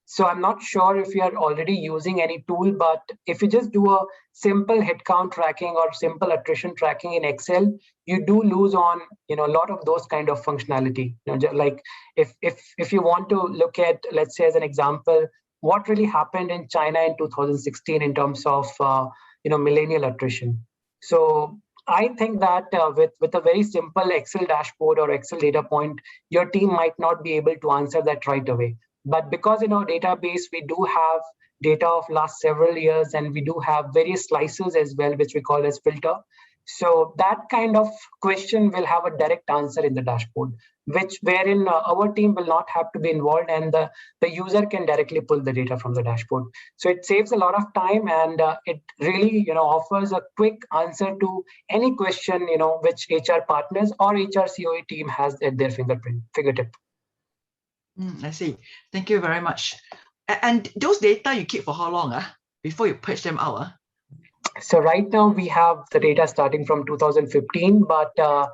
So I'm not sure if you are already using any tool, but if you just do a simple headcount tracking or simple attrition tracking in Excel, you do lose on a lot of those kind of functionality. Like if you want to look at, let's say as an example, what really happened in China in 2016 in terms of millennial attrition. So I think that with a very simple Excel dashboard or Excel data point, your team might not be able to answer that right away. But because in our database, we do have data of last several years, and we do have various slices as well, which we call as filter. So that kind of question will have a direct answer in the dashboard, wherein our team will not have to be involved, and the user can directly pull the data from the dashboard. So it saves a lot of time, and it really offers a quick answer to any question which HR partners or HR COE team has at their fingertip. I see. Thank you very much. And those data you keep for how long before you purge them out? So right now we have the data starting from 2015, but so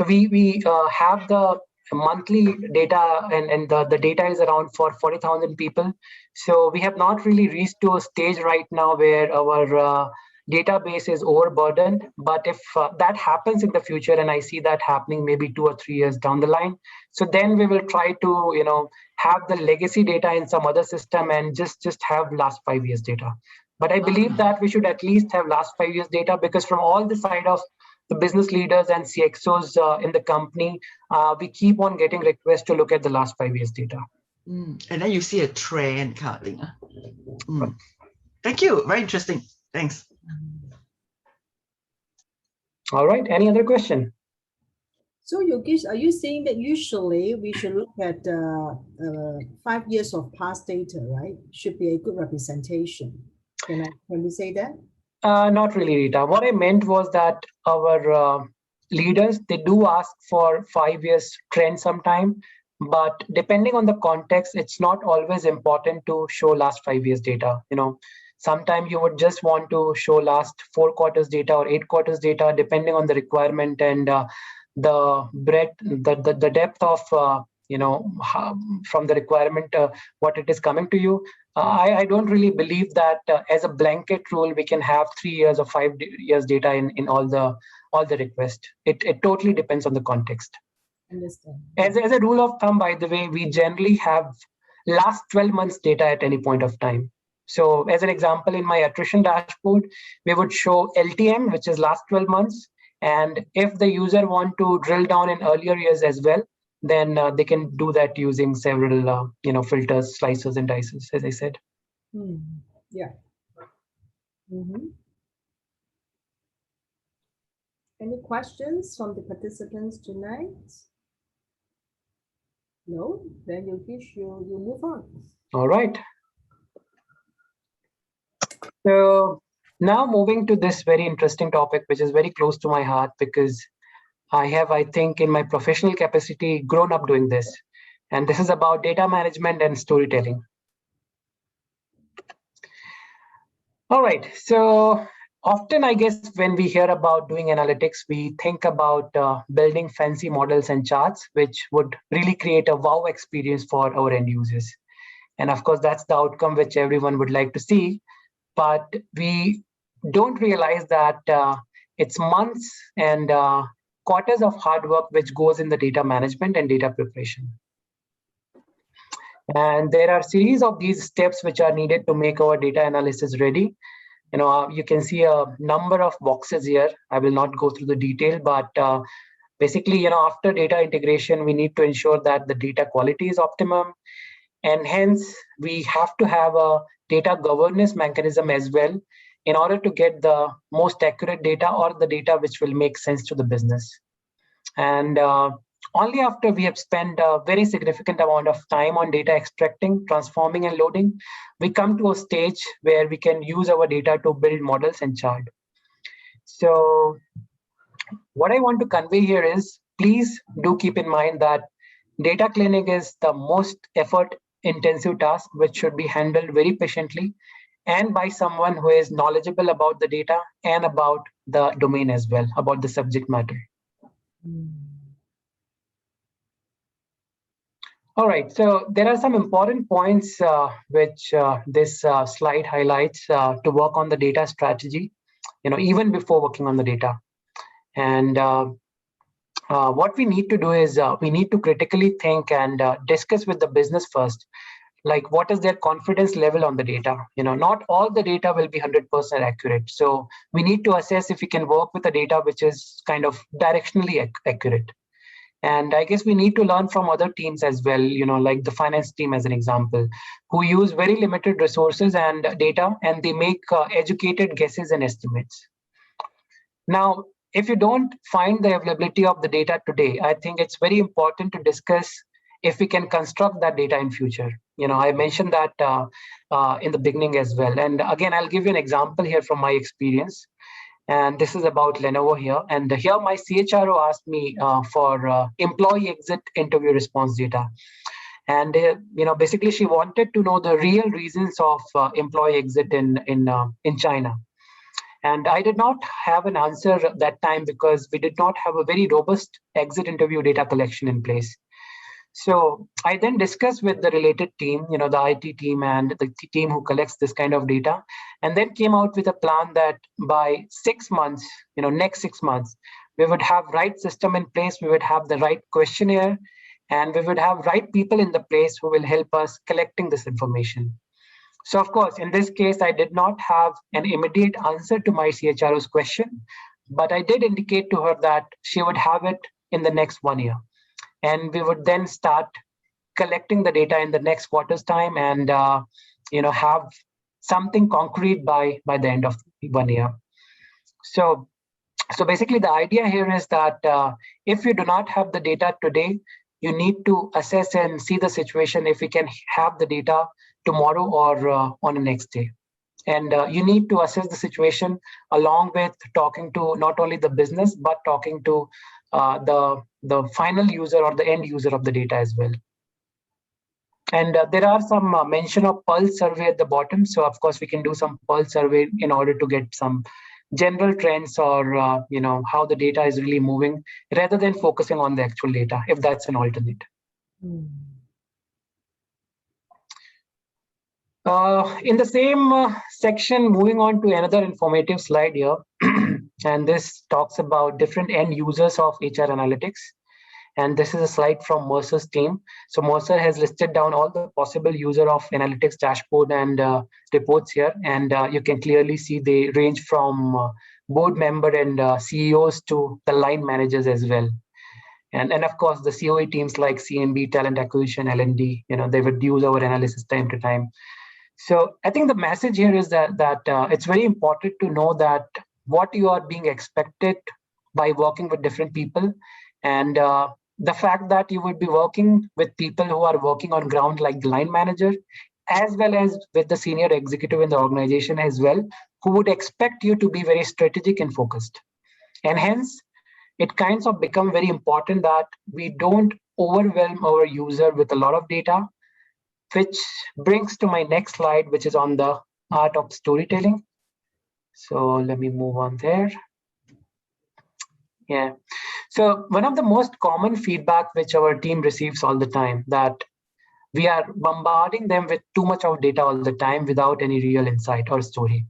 we have the monthly data, and the data is around for 40,000 people. So we have not really reached to a stage right now where our database is overburdened. But if that happens in the future, and I see that happening maybe 2 or 3 years down the line, so then we will try to have the legacy data in some other system and just have last 5 years data. But I believe that we should at least have last 5 years data, because from all the side of the business leaders and CXOs in the company, we keep on getting requests to look at the last 5 years data. And then you see a trend kind of thing. Thank you. Very interesting. Thanks. All right. Any other question? So Yogesh, are you saying that usually we should look at 5 years of past data, right? Should be a good representation. Can we say that? Not really, Rita. What I meant was that our leaders, they do ask for 5 years trend sometime, but depending on the context, it's not always important to show last 5 years data. Sometimes you would just want to show last 4 quarters data or 8 quarters data, depending on the requirement and the breadth, the depth of from the requirement, what it is coming to you. I don't really believe that as a blanket rule we can have 3 years or 5 years data in all the requests. It totally depends on the context. Understand. As a rule of thumb, by the way, we generally have last 12 months data at any point of time. So as an example, in my attrition dashboard, we would show LTM, which is last 12 months. And if the user want to drill down in earlier years as well, then they can do that using several filters, slices, and dices, as I said. Yeah. Any questions from the participants tonight? No? Then Yogesh, you move on. All right. So now moving to this very interesting topic, which is very close to my heart, because I have, I think, in my professional capacity, grown up doing this. And this is about data management and storytelling. All right. So often, I guess, when we hear about doing analytics, we think about building fancy models and charts, which would really create a wow experience for our end users. And of course, that's the outcome which everyone would like to see. But we don't realize that it's months and quarters of hard work which goes in the data management and data preparation. And there are a series of these steps which are needed to make our data analysis ready. You can see a number of boxes here. I will not go through the detail, but basically, after data integration, we need to ensure that the data quality is optimum. And hence, we have to have a data governance mechanism as well in order to get the most accurate data or the data which will make sense to the business. And only after we have spent a very significant amount of time on data extracting, transforming, and loading, we come to a stage where we can use our data to build models and chart. So what I want to convey here is, please do keep in mind that data cleaning is the most effort-intensive task which should be handled very patiently and by someone who is knowledgeable about the data and about the domain as well, about the subject matter. All right, so there are some important points which this slide highlights to work on the data strategy, even before working on the data. And what we need to do is we need to critically think and discuss with the business first, like what is their confidence level on the data. Not all the data will be 100% accurate. So we need to assess if we can work with the data which is kind of directionally accurate. And I guess we need to learn from other teams as well, like the finance team as an example, who use very limited resources and data, and they make educated guesses and estimates. Now, if you don't find the availability of the data today, I think it's very important to discuss if we can construct that data in future. I mentioned that in the beginning as well. And again, I'll give you an example here from my experience. And this is about Lenovo here. And here my CHRO asked me for employee exit interview response data. And basically she wanted to know the real reasons of employee exit in China. And I did not have an answer at that time because we did not have a very robust exit interview data collection in place. So I then discussed with the related team, the IT team and the team who collects this kind of data, and then came out with a plan that by 6 months, next 6 months, we would have right system in place, we would have the right questionnaire, and we would have right people in the place who will help us collecting this information. So of course, in this case, I did not have an immediate answer to my CHRO's question, but I did indicate to her that she would have it in the next 1 year. And we would then start collecting the data in the next quarter's time and have something concrete by the end of 1 year. So basically the idea here is that if you do not have the data today, you need to assess and see the situation if we can have the data tomorrow or on the next day. And you need to assess the situation along with talking to not only the business, but talking to the final user or the end user of the data as well. And there are some mention of pulse survey at the bottom. So of course we can do some pulse survey in order to get some general trends or how the data is really moving rather than focusing on the actual data, if that's an alternate. In the same section, moving on to another informative slide here, and this talks about different end users of HR analytics. And this is a slide from Mercer's team. So Mercer has listed down all the possible user of analytics dashboard and reports here. And you can clearly see they range from board member and CEOs to the line managers as well. And of course, the COE teams like CMB, talent acquisition, L&D, they would use our analysis time to time. So I think the message here is that it's very important to know that what you are being expected by working with different people, and the fact that you would be working with people who are working on ground like the line manager, as well as with the senior executive in the organization as well, who would expect you to be very strategic and focused. And hence, it kinds of become very important that we don't overwhelm our user with a lot of data, which brings to my next slide, which is on the art of storytelling. So let me move on there. Yeah. So one of the most common feedback which our team receives all the time, that we are bombarding them with too much of data all the time without any real insight or story.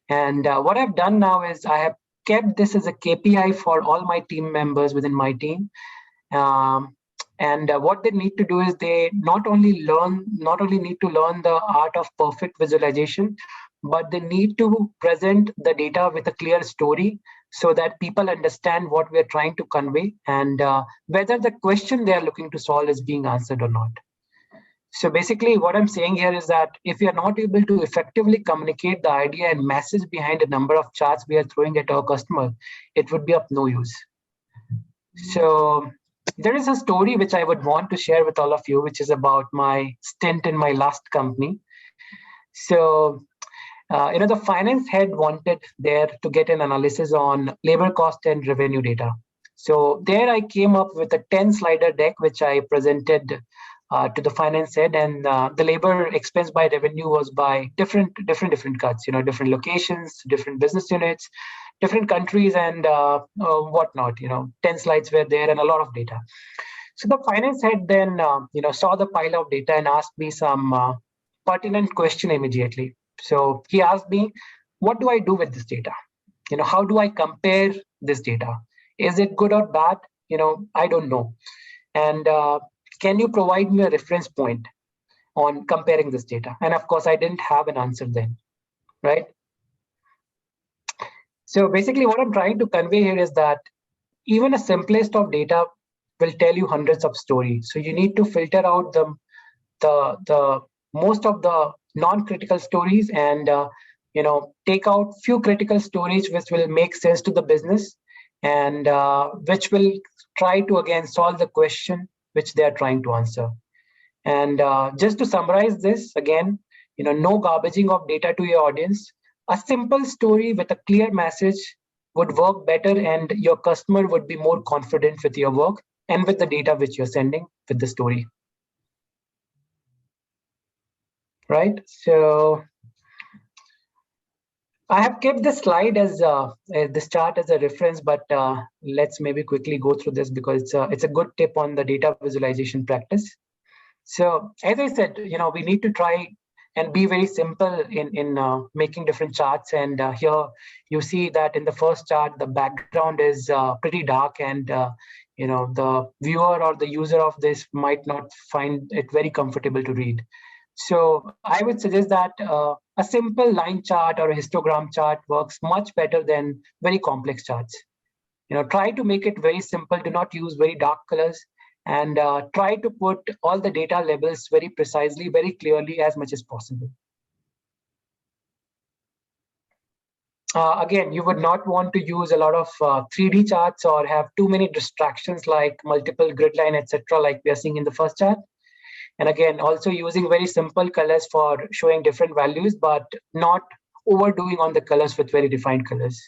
And what I've done now is I have kept this as a KPI for all my team members within my team. And what they need to do is they not only need to learn the art of perfect visualization, but they need to present the data with a clear story so that people understand what we're trying to convey and whether the question they are looking to solve is being answered or not. So basically what I'm saying here is that if we are not able to effectively communicate the idea and message behind a number of charts we are throwing at our customer, it would be of no use. So there is a story which I would want to share with all of you, which is about my stint in my last company. So, the finance head wanted there to get an analysis on labor cost and revenue data. So there I came up with a 10-slider deck, which I presented to the finance head, and the labor expense by revenue was by different cuts, different locations, different business units, different countries, and whatnot. 10 slides were there and a lot of data. So the finance head then saw the pile of data and asked me some pertinent question immediately. So he asked me, what do I do with this data? How do I compare this data? Is it good or bad? I don't know. And can you provide me a reference point on comparing this data? And of course, I didn't have an answer then, right? So basically what I'm trying to convey here is that even the simplest of data will tell you hundreds of stories. So you need to filter out the most of the non-critical stories and take out few critical stories which will make sense to the business and which will try to again solve the question which they are trying to answer. And just to summarize this again, no garbaging of data to your audience. A simple story with a clear message would work better, and your customer would be more confident with your work and with the data which you're sending with the story. Right? So I have kept this slide as this chart as a reference, but let's maybe quickly go through this because it's a good tip on the data visualization practice. So as I said, we need to try and be very simple in making different charts. And here you see that in the first chart, the background is pretty dark, and the viewer or the user of this might not find it very comfortable to read. So I would suggest that a simple line chart or a histogram chart works much better than very complex charts. Try to make it very simple. Do not use very dark colors, and try to put all the data labels very precisely, very clearly as much as possible. Again, you would not want to use a lot of 3D charts or have too many distractions like multiple grid line, etc., like we are seeing in the first chart. And again, also using very simple colors for showing different values, but not overdoing on the colors with very defined colors.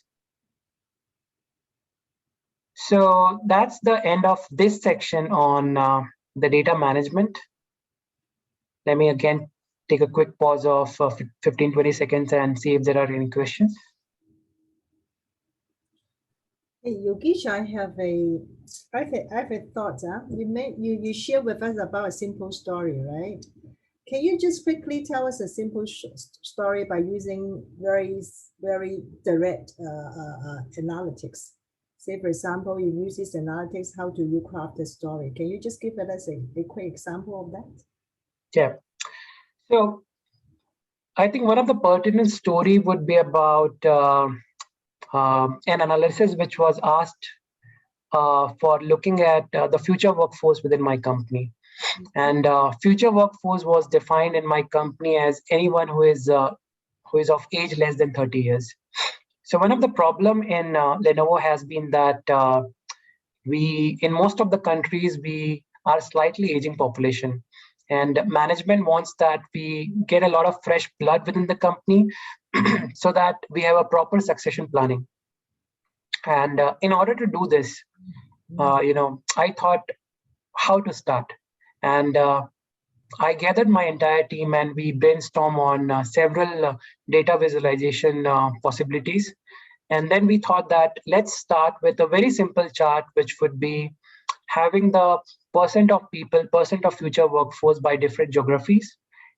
So that's the end of this section on the data management. Let me again take a quick pause of 15-20 seconds and see if there are any questions. Hey, Yogesh, I have a thought. You share with us about a simple story, right? Can you just quickly tell us a simple story by using very direct analytics? Say, for example, you use this analytics, how do you craft the story? Can you just give us a quick example of that? Yeah. So I think one of the pertinent story would be about an analysis which was asked for looking at the future workforce within my company. And future workforce was defined in my company as anyone who is of age less than 30 years. So one of the problem in Lenovo has been that in most of the countries, we are slightly aging population. And management wants that we get a lot of fresh blood within the company so that we have a proper succession planning. And in order to do this, I thought how to start. And I gathered my entire team and we brainstormed on several data visualization possibilities. And then we thought that let's start with a very simple chart, which would be having the percent of future workforce by different geographies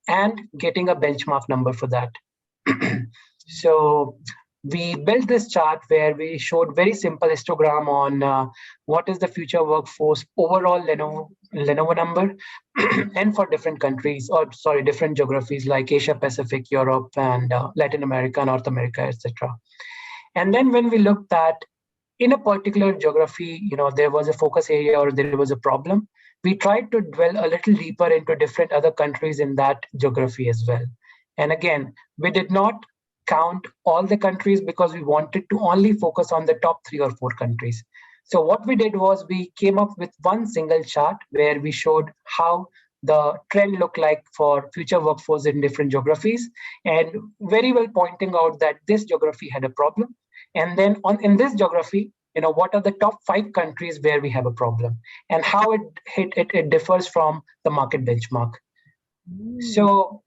and getting a benchmark number for that. So we built this chart where we showed very simple histogram on what is the future workforce overall Lenovo number, and for different countries, or sorry, different geographies like Asia Pacific, Europe, and Latin America, North America, etc. And then when we looked at in a particular geography, there was a focus area or there was a problem, we tried to dwell a little deeper into different other countries in that geography as well. And again, we did not count all the countries because we wanted to only focus on the top 3 or 4 countries. So what we did was we came up with one single chart where we showed how the trend looked like for future workforce in different geographies, and very well pointing out that this geography had a problem. And then in this geography, what are the top 5 countries where we have a problem and how it differs from the market benchmark. So,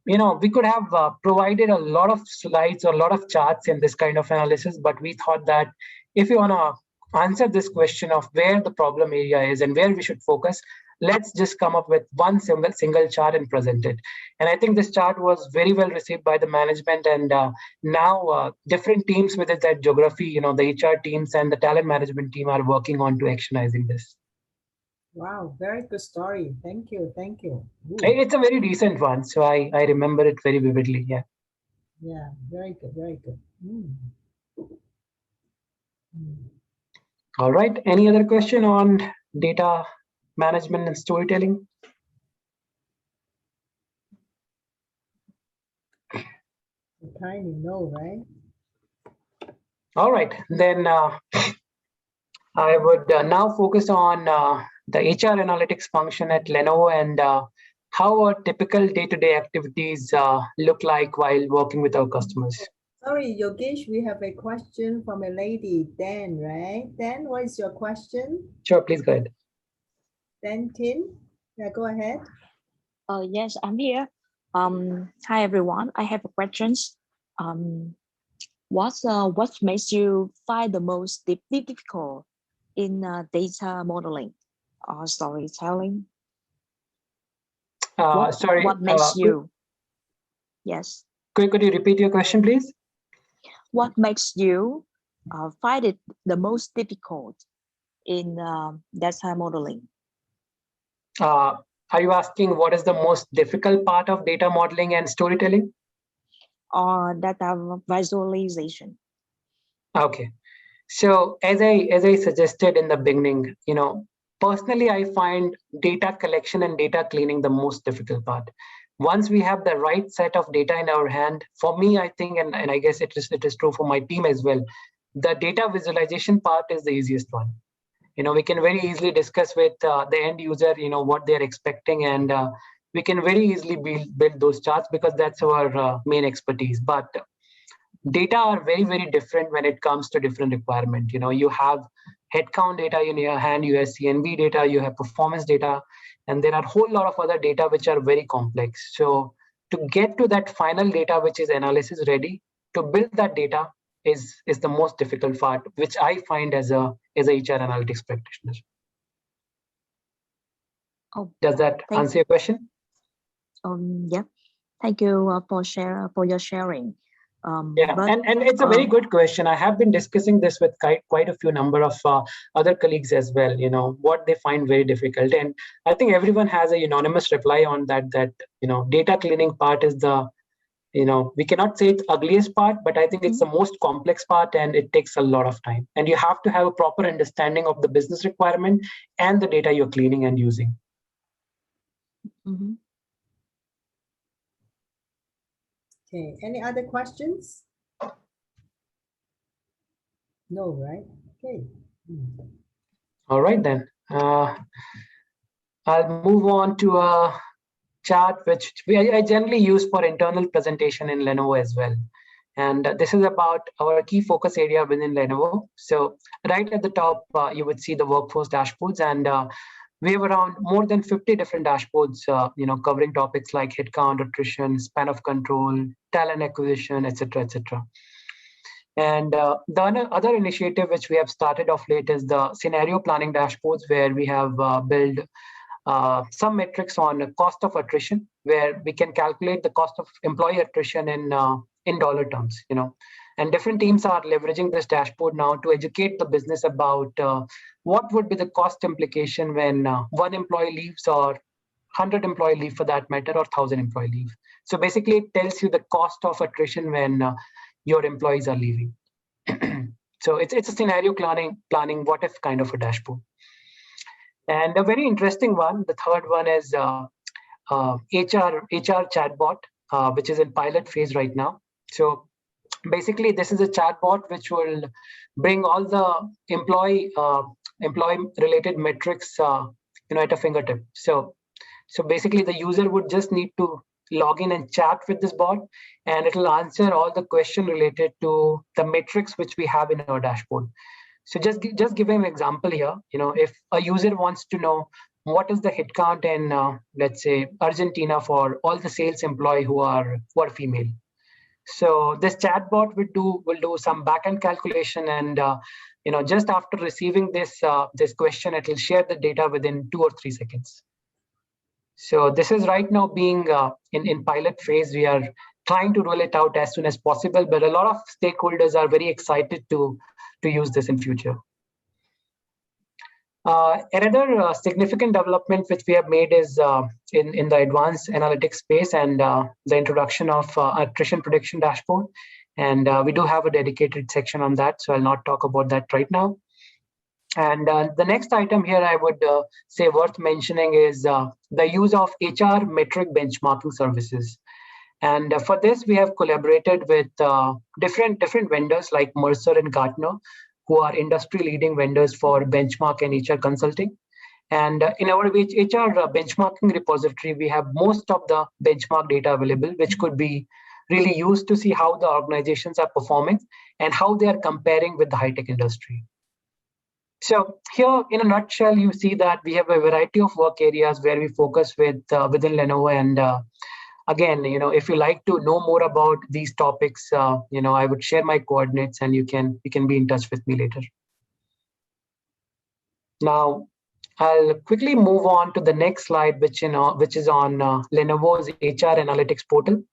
we could have provided a lot of slides or a lot of charts in this kind of analysis, but we thought that if you want to answer this question of where the problem area is and where we should focus, let's just come up with one single chart and present it. And I think this chart was very well received by the management, and now different teams within that geography, the HR teams and the talent management team are working on to actionizing this. Wow, very good story. Thank you. Thank you. Ooh. It's a very recent one, so I remember it very vividly. Yeah. Yeah, very good. Very good. All right. Any other question on data management and storytelling? Tiny, no, right? All right, then I would now focus on the HR analytics function at Lenovo and how our typical day-to-day activities look like while working with our customers. Sorry, Yogesh, we have a question from a lady, Dan, right? Dan, what is your question? Sure, please go ahead. Dan Tin, yeah, go ahead. Yes, I'm here. Hi everyone. I have a questions. What makes you find the most difficult in data modeling or storytelling? Sorry. What makes you? Yes. Could you repeat your question, please? What makes you find it the most difficult in data modeling? Are you asking what is the most difficult part of data modeling and storytelling? Or data visualization? Okay. So as I suggested in the beginning, personally, I find data collection and data cleaning the most difficult part. Once we have the right set of data in our hand, for me, I think, and I guess it is true for my team as well, the data visualization part is the easiest one. We can very easily discuss with the end user, what they're expecting, and we can very easily build those charts because that's our main expertise. But data are very, very different when it comes to different requirements. You have headcount data in your hand, you have CNV data, you have performance data, and there are a whole lot of other data which are very complex. So to get to that final data, which is analysis ready, to build that data is the most difficult part, which I find as a HR analytics practitioner. Oh, does that answer your question? Yeah. Thank you for your sharing. Yeah, and it's a very good question. I have been discussing this with quite a few number of other colleagues as well, what they find very difficult. And I think everyone has a unanimous reply on that data cleaning part is the, we cannot say it's ugliest part, but I think it's the most complex part and it takes a lot of time. And you have to have a proper understanding of the business requirement and the data you're cleaning and using. Mm-hmm. Okay, any other questions? No, right? Okay. All right, then. I'll move on to a chart which I generally use for internal presentation in Lenovo as well. And this is about our key focus area within Lenovo. So right at the top, you would see the workforce dashboards, and we have around more than 50 different dashboards, covering topics like headcount, attrition, span of control, talent acquisition, etc., etc. And the other initiative which we have started off late is the scenario planning dashboards, where we have built some metrics on cost of attrition, where we can calculate the cost of employee attrition in dollar terms. And different teams are leveraging this dashboard now to educate the business about what would be the cost implication when one employee leaves, or 100 employee leave for that matter, or 1,000 employee leave. So basically, it tells you the cost of attrition when your employees are leaving. So it's a scenario planning what if kind of a dashboard. And a very interesting one, the third one is HR chatbot, which is in pilot phase right now. So basically, this is a chatbot which will bring all the employee related metrics at a fingertip. So basically, the user would just need to log in and chat with this bot, and it will answer all the questions related to the metrics which we have in our dashboard. So just give an example here. If a user wants to know what is the headcount in, let's say, Argentina for all the sales employees who are female. So this chatbot will do some backend calculation, and just after receiving this question, it will share the data within 2 or 3 seconds. So this is right now being in pilot phase. We are trying to roll it out as soon as possible, but a lot of stakeholders are very excited to use this in future. Another significant development which we have made is in the advanced analytics space, and the introduction of attrition prediction dashboard. And we do have a dedicated section on that, so I'll not talk about that right now. And the next item here I would say worth mentioning is the use of HR metric benchmarking services. And for this, we have collaborated with different vendors like Mercer and Gartner, who are industry-leading vendors for benchmark and HR consulting. And in our HR benchmarking repository, we have most of the benchmark data available, which could be really used to see how the organizations are performing and how they are comparing with the high-tech industry. So here, in a nutshell, you see that we have a variety of work areas where we focus within Lenovo. And again, if you like to know more about these topics, I would share my coordinates, and you can be in touch with me later. Now, I'll quickly move on to the next slide, which is on Lenovo's HR analytics portal.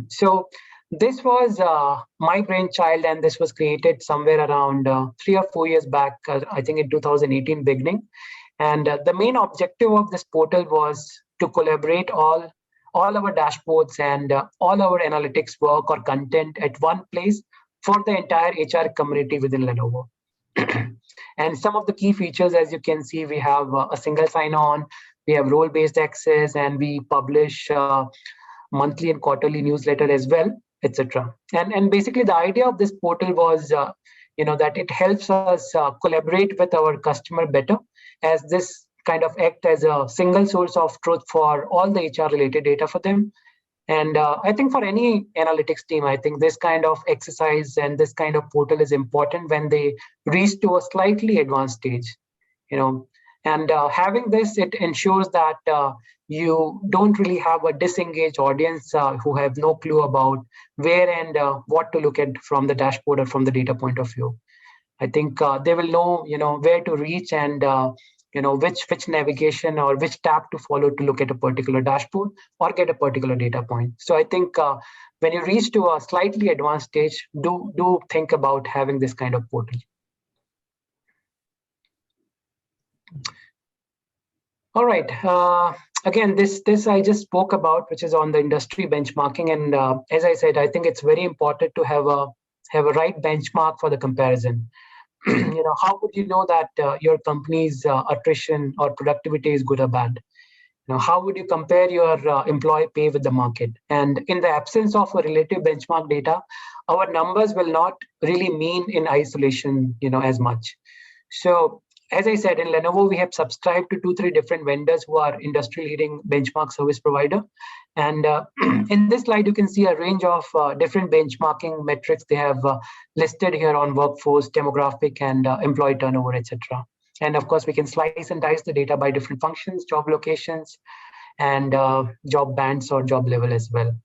So this was my brainchild, and this was created somewhere around 3 or 4 years back, I think in 2018 beginning. And the main objective of this portal was to collaborate all our dashboards and all our analytics work or content at one place for the entire HR community within Lenovo. And some of the key features, as you can see, we have a single sign-on, we have role-based access, and we publish monthly and quarterly newsletter as well, etc. And basically, the idea of this portal was, that it helps us collaborate with our customer better, as this kind of act as a single source of truth for all the HR-related data for them. And I think for any analytics team, I think this kind of exercise and this kind of portal is important when they reach to a slightly advanced stage, And having this, it ensures that you don't really have a disengaged audience who have no clue about where and what to look at from the dashboard or from the data point of view. I think they will know, where to reach and which navigation or which tab to follow to look at a particular dashboard or get a particular data point. So I think when you reach to a slightly advanced stage, do think about having this kind of portal. All right. Again, this I just spoke about, which is on the industry benchmarking, and as I said, I think it's very important to have a right benchmark for the comparison. How would you know that your company's attrition or productivity is good or bad? How would you compare your employee pay with the market? And in the absence of a relative benchmark data, our numbers will not really mean in isolation, as much. So as I said, in Lenovo, we have subscribed to 2-3 different vendors who are industry-leading benchmark service provider. And in this slide, you can see a range of different benchmarking metrics they have listed here on workforce, demographic, and employee turnover, etc. And of course, we can slice and dice the data by different functions, job locations, and job bands or job level as well.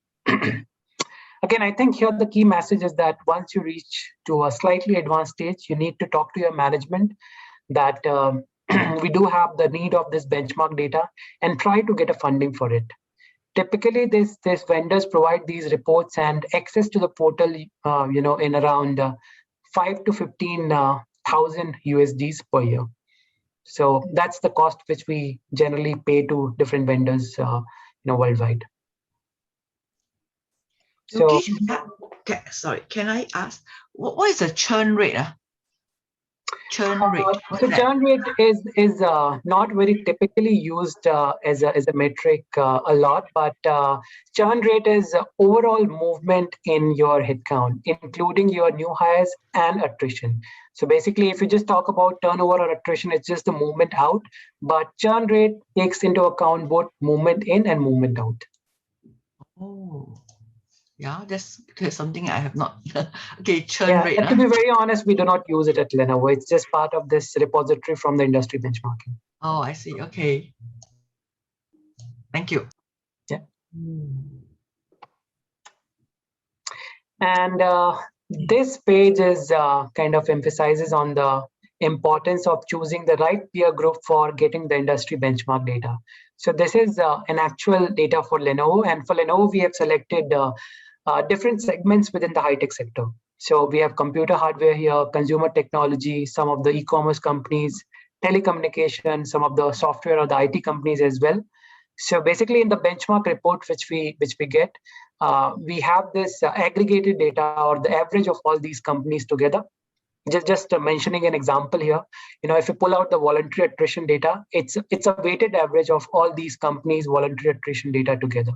Again, I think here the key message is that once you reach to a slightly advanced stage, you need to talk to your management that we do have the need of this benchmark data and try to get a funding for it. typically these vendors provide these reports and access to the portal, in around 5 to 15,000 USDs per year. So that's the cost which we generally pay to different vendors, worldwide. So, sorry, can I ask what is the churn rate? Churn rate. So churn rate is not very typically used as a metric a lot, but churn rate is overall movement in your headcount, including your new hires and attrition. So basically, if you just talk about turnover or attrition, it's just the movement out, but churn rate takes into account both movement in and movement out. Oh. Yeah, that's something I have not. Okay, churn rate. And to be very honest, we do not use it at Lenovo. It's just part of this repository from the industry benchmarking. Oh, I see. Okay. Thank you. Yeah. And this page is kind of emphasizes on the importance of choosing the right peer group for getting the industry benchmark data. So this is an actual data for Lenovo, and for Lenovo, we have selected different segments within the high-tech sector. So we have computer hardware here, consumer technology, some of the e-commerce companies, telecommunication, some of the software or the IT companies as well. So basically in the benchmark report which we get, we have this aggregated data or the average of all these companies together. Just mentioning an example here, if you pull out the voluntary attrition data, it's a weighted average of all these companies' voluntary attrition data together.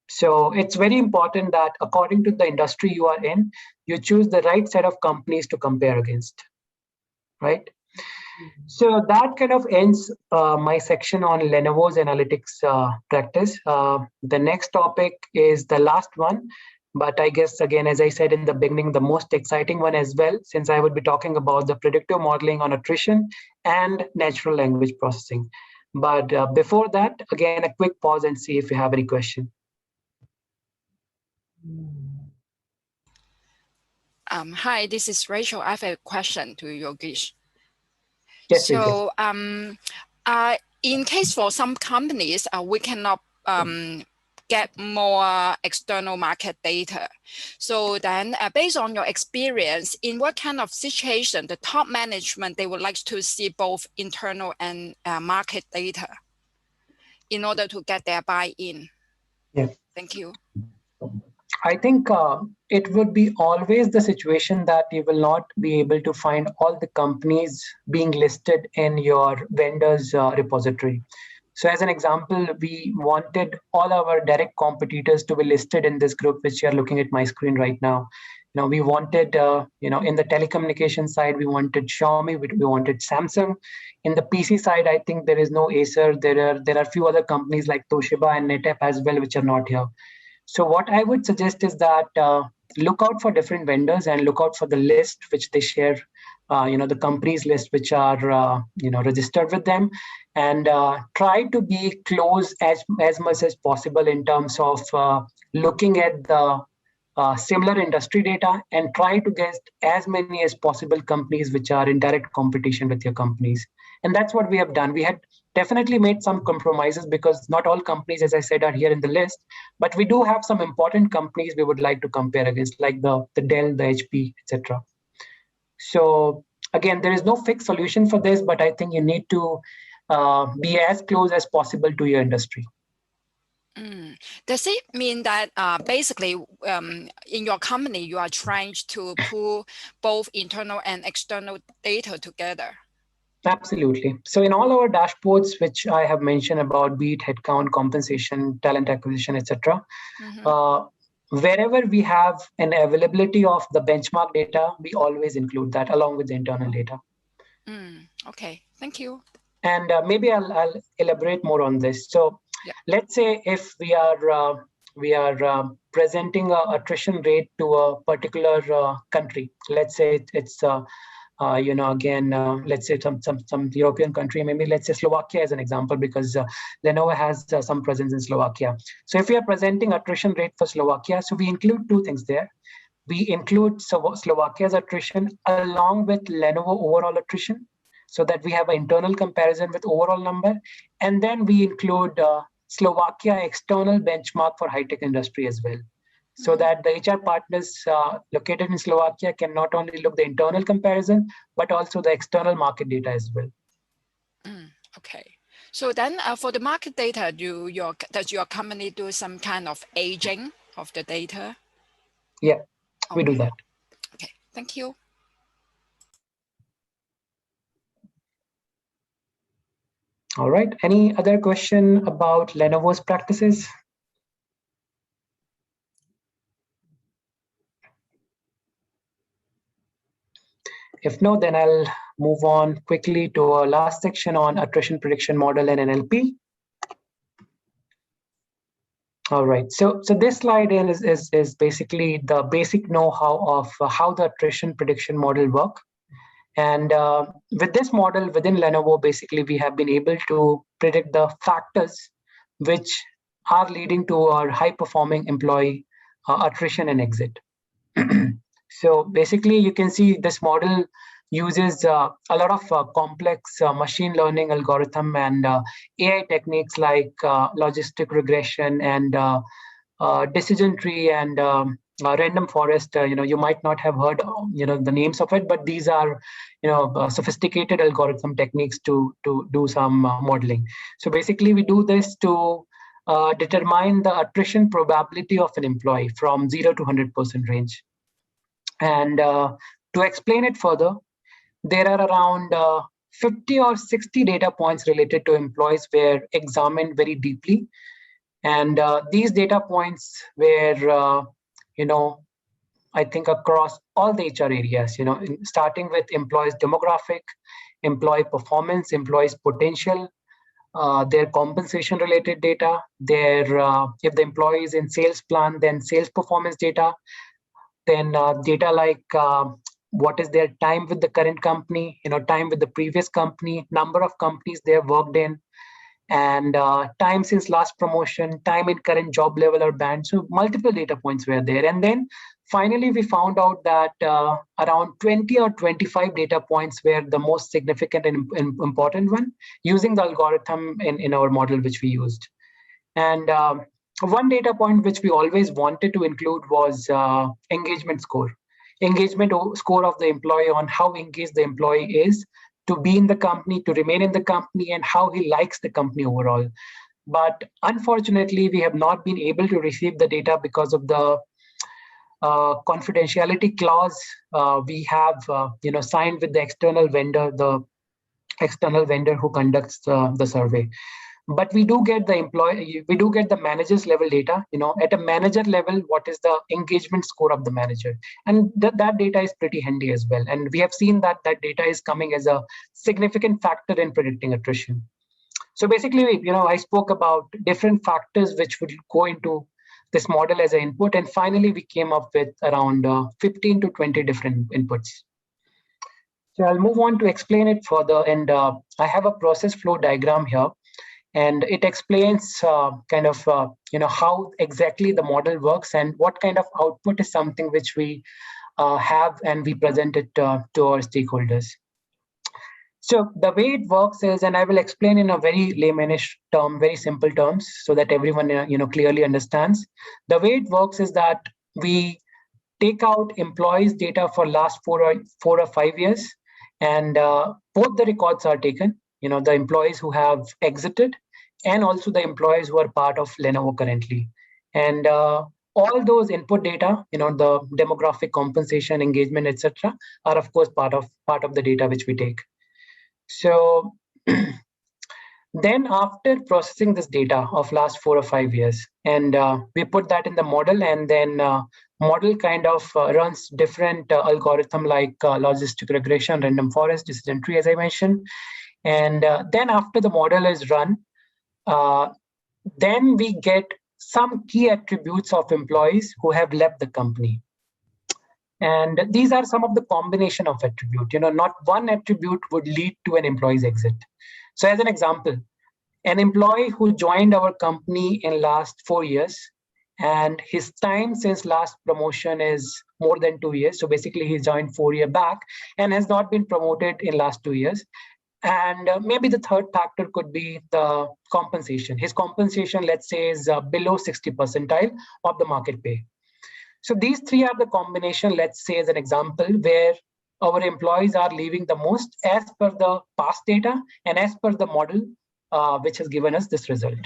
So it's very important that according to the industry you are in, you choose the right set of companies to compare against, right? So that kind of ends my section on Lenovo's analytics practice. The next topic is the last one, but I guess, again, as I said in the beginning, the most exciting one as well, since I would be talking about the predictive modeling on attrition and natural language processing. But before that, again, a quick pause and see if you have any question. Hi, this is Rachel. I have a question to Yogesh. Yes, so, in case for some companies, we cannot get more external market data. So then, based on your experience, in what kind of situation the top management, they would like to see both internal and market data in order to get their buy-in? Yeah. Thank you. I think it would be always the situation that you will not be able to find all the companies being listed in your vendor's repository. So as an example, we wanted all our direct competitors to be listed in this group, which you are looking at my screen right now. We wanted, in the telecommunication side, we wanted Xiaomi, we wanted Samsung. In the PC side, I think there is no Acer. There are a few other companies like Toshiba and NetApp as well, which are not here. So what I would suggest is that look out for different vendors and look out for the list which they share, the companies list which are, registered with them, and try to be close as much as possible in terms of looking at the similar industry data and try to get as many as possible companies which are in direct competition with your companies. And that's what we have done. We had definitely made some compromises because not all companies, as I said, are here in the list, but we do have some important companies we would like to compare against, like the Dell, the HP, etc. So again, there is no fixed solution for this, but I think you need to be as close as possible to your industry. Does it mean that basically in your company, you are trying to pull both internal and external data together? Absolutely. So in all our dashboards, which I have mentioned about, be it headcount, compensation, talent acquisition, etc., wherever we have an availability of the benchmark data, we always include that along with the internal data. Okay, thank you. And maybe I'll elaborate more on this. So let's say if we are presenting an attrition rate to a particular country. Let's say it's let's say some European country, maybe let's say Slovakia as an example, because Lenovo has some presence in Slovakia. So if we are presenting attrition rate for Slovakia, so we include two things there. We include Slovakia's attrition along with Lenovo overall attrition, so that we have an internal comparison with overall number. And then we include Slovakia external benchmark for high-tech industry as well, so that the HR partners located in Slovakia can not only look the internal comparison, but also the external market data as well. Okay. So then for the market data, does your company do some kind of aging of the data? Yeah, we Okay. do that. Okay, thank you. All right. Any other question about Lenovo's practices? If no, then I'll move on quickly to our last section on attrition prediction model and NLP. All right, so this slide is basically the basic know-how of how the attrition prediction model work. And with this model within Lenovo, basically we have been able to predict the factors which are leading to our high-performing employee attrition and exit. So basically you can see this model uses a lot of complex machine learning algorithm and AI techniques like logistic regression and decision tree and random forest. You might not have heard the names of it, but these are sophisticated algorithm techniques to do some modeling. So basically we do this to determine the attrition probability of an employee from 0 to 100% range. And to explain it further, there are around 50 or 60 data points related to employees were examined very deeply. And these data points were, I think across all the HR areas, starting with employees' demographic, employee performance, employees' potential, their compensation related data, their if the employee is in sales plan, then sales performance data, then data like what is their time with the current company, time with the previous company, number of companies they have worked in, and time since last promotion, time in current job level or band. So multiple data points were there. And then finally, we found out that around 20 or 25 data points were the most significant and important one using the algorithm in our model, which we used. And one data point which we always wanted to include was engagement score. Engagement score of the employee on how engaged the employee is to be in the company, to remain in the company, and how he likes the company overall. But unfortunately, we have not been able to receive the data because of the confidentiality clause we have signed with the external vendor who conducts the survey. But we do get the manager's level data, at a manager level, what is the engagement score of the manager? And that data is pretty handy as well. And we have seen that data is coming as a significant factor in predicting attrition. So basically, I spoke about different factors which would go into this model as an input. And finally, we came up with around 15 to 20 different inputs. So I'll move on to explain it further. And I have a process flow diagram here. And it explains how exactly the model works and what kind of output is something which we have and we present it to our stakeholders. So the way it works is, and I will explain in a very lamanish term, very simple terms, so that everyone clearly understands. The way it works is that we take out employees' data for last 4 or 5 years, and both the records are taken. The employees who have exited and also the employees who are part of Lenovo currently. And all those input data, the demographic, compensation, engagement, etc., are of course part of the data which we take. So then after processing this data of last 4 or 5 years, and we put that in the model, and then model kind of runs different algorithm like logistic regression, random forest, decision tree, as I mentioned. And then after the model is run, then we get some key attributes of employees who have left the company. And these are some of the combination of attribute. Not one attribute would lead to an employee's exit. So as an example, an employee who joined our company in last 4 years, and his time since last promotion is more than 2 years. So basically he joined 4 years back and has not been promoted in last 2 years. And maybe the third factor could be the compensation. His compensation, let's say, is below 60 percentile of the market pay. So these three are the combination, let's say, as an example, where our employees are leaving the most as per the past data and as per the model, which has given us this result.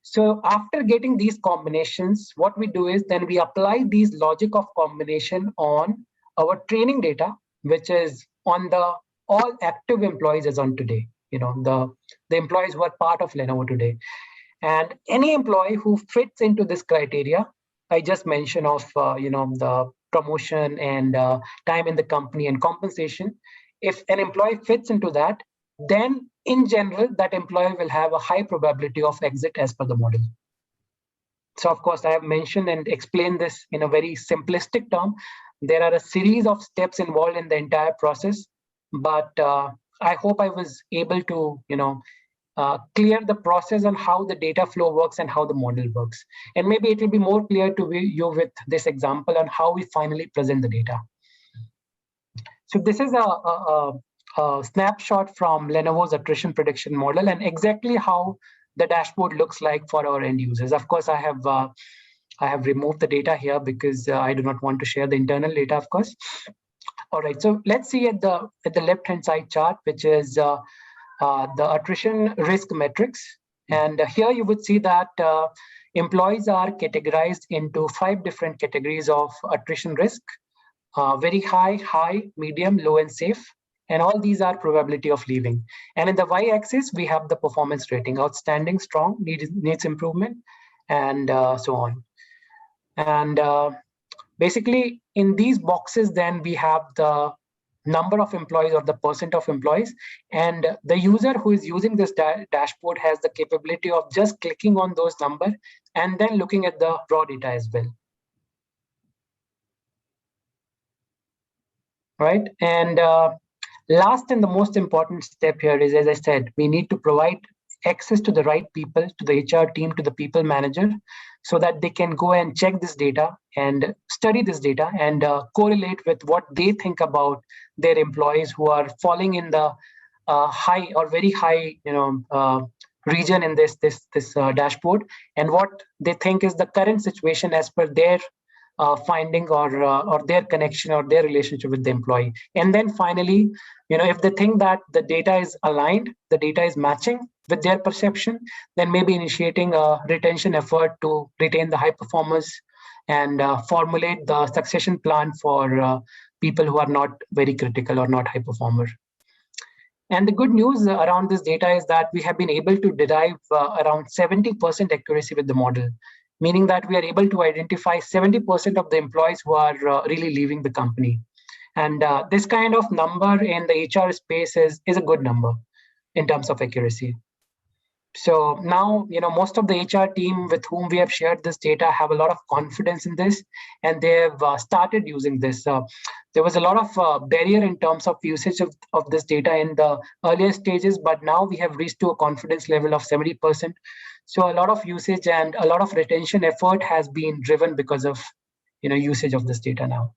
So after getting these combinations, what we do is then we apply these logic of combination on our training data, which is on the all active employees as on today, the employees who are part of Lenovo today. And any employee who fits into this criteria, I just mentioned of, the promotion and time in the company and compensation. If an employee fits into that, then in general, that employee will have a high probability of exit as per the model. So of course, I have mentioned and explained this in a very simplistic term. There are a series of steps involved in the entire process, but I hope I was able to, clear the process on how the data flow works and how the model works. And maybe it will be more clear to you with this example on how we finally present the data. So this is a snapshot from Lenovo's attrition prediction model and exactly how the dashboard looks like for our end users. Of course, I have removed the data here because I do not want to share the internal data, of course. All right, so let's see at the left-hand side chart, which is the attrition risk metrics. And here you would see that employees are categorized into 5 different categories of attrition risk: very high, medium, low, and safe. And all these are probability of leaving. And in the y-axis, we have the performance rating: outstanding, strong, needs improvement, and so on. And basically, in these boxes, then we have the number of employees or the percent of employees. And the user who is using this dashboard has the capability of just clicking on those numbers and then looking at the raw data as well. Right. And last and the most important step here is, as I said, we need to provide access to the right people, to the HR team, to the people manager, so that they can go and check this data and study this data and correlate with what they think about their employees who are falling in the high or very high, region in this dashboard, and what they think is the current situation as per their finding or their connection or their relationship with the employee. And then finally, if they think that the data is aligned, the data is matching with their perception, then maybe initiating a retention effort to retain the high performers and formulate the succession plan for people who are not very critical or not high performer. And the good news around this data is that we have been able to derive around 70% accuracy with the model, meaning that we are able to identify 70% of the employees who are really leaving the company. And this kind of number in the HR space is a good number in terms of accuracy. So now, most of the HR team with whom we have shared this data have a lot of confidence in this, and they have started using this. There was a lot of barrier in terms of usage of this data in the earlier stages, but now we have reached to a confidence level of 70%. So a lot of usage and a lot of retention effort has been driven because of usage of this data now.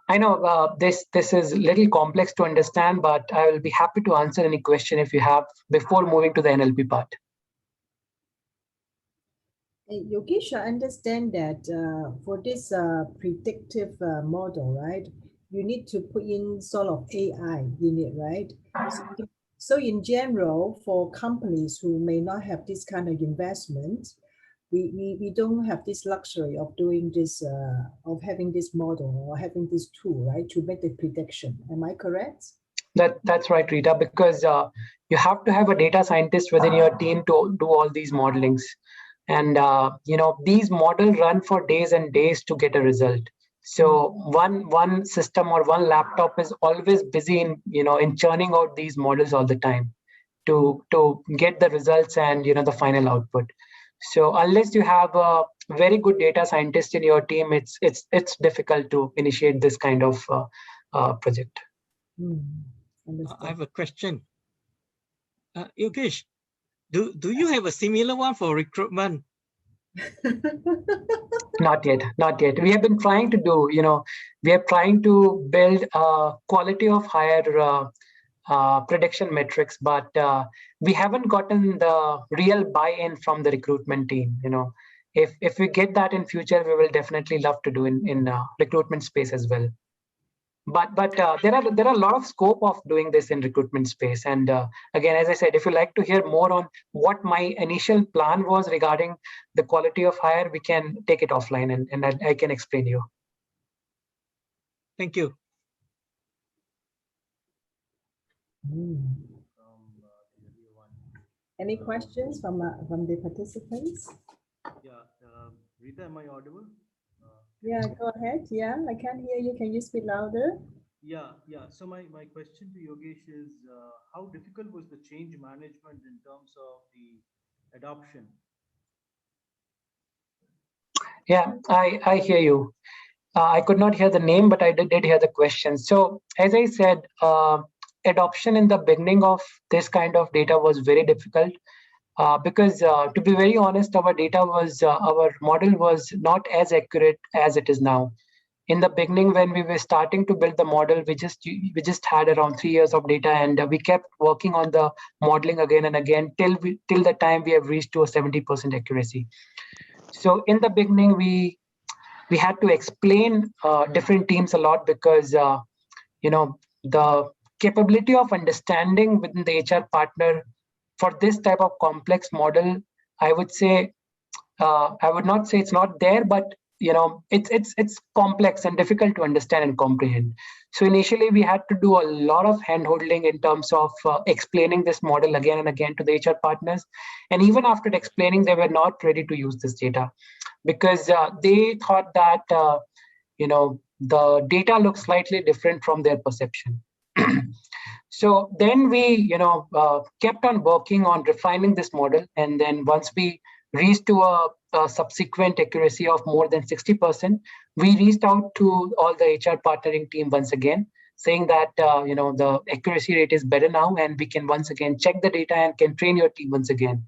I know this is a little complex to understand, but I will be happy to answer any question if you have before moving to the NLP part. Yogesh, I understand that for this predictive model, right, you need to put in sort of AI in it, right? So in general, for companies who may not have this kind of investment, we don't have this luxury of doing this, of having this model or having this tool, right, to make the prediction. Am I correct? That's right, Rita, because you have to have a data scientist within your team to do all these modelings. And, these models run for days and days to get a result. So one system or one laptop is always busy in churning out these models all the time to get the results and, the final output. So unless you have a very good data scientist in your team, it's difficult to initiate this kind of project. I have a question. Yogesh, do you have a similar one for recruitment? Not yet, not yet. We have been trying to do, we are trying to build a quality of hire prediction metrics, but we haven't gotten the real buy-in from the recruitment team. If we get that in future, we will definitely love to do in recruitment space as well. But there are a lot of scope of doing this in recruitment space. And again, as I said, if you like to hear more on what my initial plan was regarding the quality of hire, we can take it offline and I can explain you. Thank you. Any questions from the participants? Yeah, Rita, am I audible? Yeah, go ahead. Yeah, I can't hear you. Can you speak louder? Yeah. So my question to Yogesh is, how difficult was the change management in terms of the adoption? Yeah, I hear you. I could not hear the name, but I did hear the question. So as I said, adoption in the beginning of this kind of data was very difficult because to be very honest, our model was not as accurate as it is now. In the beginning, when we were starting to build the model, we just had around 3 years of data, and we kept working on the modeling again and again till the time we have reached to a 70% accuracy. So in the beginning, we had to explain different teams a lot because the capability of understanding within the HR partner for this type of complex model, I would not say it's not there, but it's complex and difficult to understand and comprehend. So initially we had to do a lot of hand-holding in terms of explaining this model again and again to the HR partners. And even after explaining, they were not ready to use this data because they thought that the data looks slightly different from their perception. So then we kept on working on refining this model, and then once we reached to a subsequent accuracy of more than 60%, we reached out to all the HR partnering team once again, saying that the accuracy rate is better now, and we can once again check the data and can train your team once again.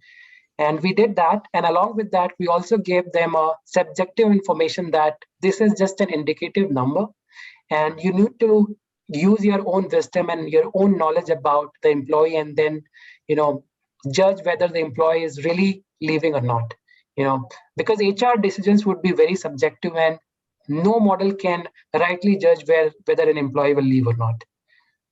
And we did that. And along with that, we also gave them a subjective information that this is just an indicative number. And you need to use your own wisdom and your own knowledge about the employee and then, judge whether the employee is really leaving or not. Because HR decisions would be very subjective and no model can rightly judge whether an employee will leave or not.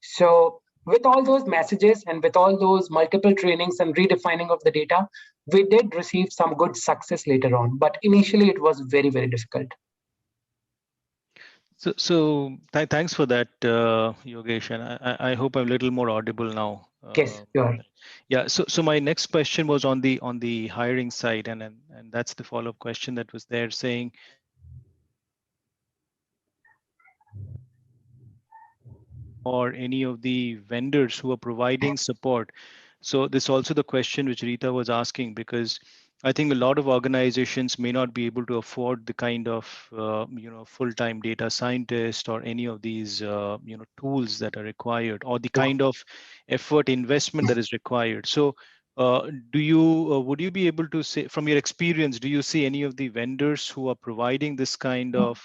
So with all those messages and with all those multiple trainings and redefining of the data, we did receive some good success later on, but initially it was very, very difficult. So thanks for that, Yogesh, and I hope I'm a little more audible now. Yes, you are. Yeah. So my next question was on the hiring side, and that's the follow-up question that was there, saying, or any of the vendors who are providing support. So this is also the question which Rita was asking, because I think a lot of organizations may not be able to afford the kind of full-time data scientist or any of these tools that are required, or the kind of effort investment that is required. So would you be able to say, from your experience, do you see any of the vendors who are providing this kind of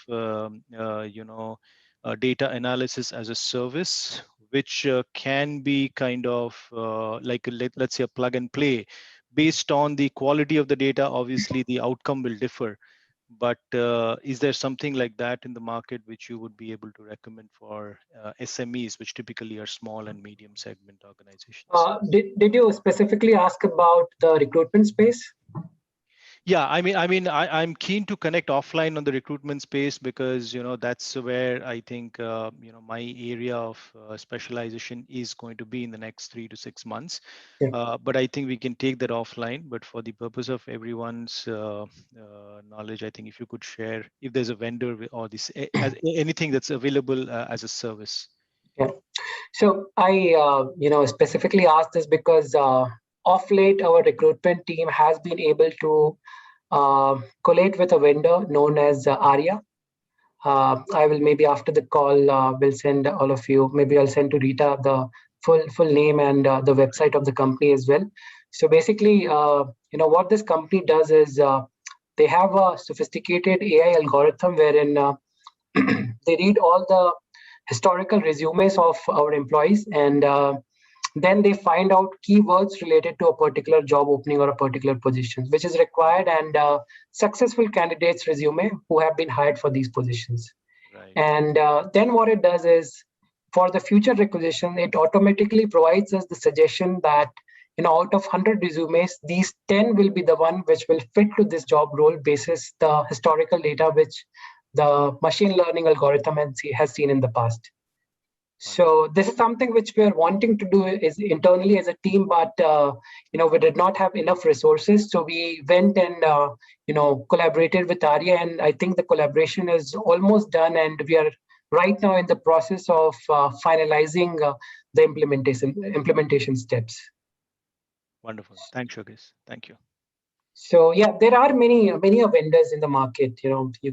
data analysis as a service, which can be kind of like let's say a plug and play? Based on the quality of the data, obviously the outcome will differ. But is there something like that in the market which you would be able to recommend for SMEs, which typically are small and medium segment organizations? Did you specifically ask about the recruitment space? Yeah, I'm keen to connect offline on the recruitment space because that's where I think my area of specialization is going to be in the next 3 to 6 months. Yeah. But I think we can take that offline. But for the purpose of everyone's knowledge, I think if you could share if there's a vendor or this anything that's available as a service. Yeah. So I specifically asked this because of late our recruitment team has been able to collate with a vendor known as Arya. I will maybe after the call will send all of you. Maybe I'll send to Rita the full name and the website of the company as well. So basically, what this company does is they have a sophisticated AI algorithm wherein they read all the historical resumes of our employees, and then they find out keywords related to a particular job opening or a particular position, which is required, and successful candidates' resume who have been hired for these positions. Right. And then what it does is, for the future requisition, it automatically provides us the suggestion that, out of 100 resumes, these 10 will be the one which will fit to this job role basis the historical data which the machine learning algorithm has seen in the past. So this is something which we are wanting to do is internally as a team, but we did not have enough resources, so we went and collaborated with Arya, and I think the collaboration is almost done, and we are right now in the process of finalizing the implementation steps. Wonderful. Thanks, Yogesh. Thank you. So yeah, there are many vendors in the market.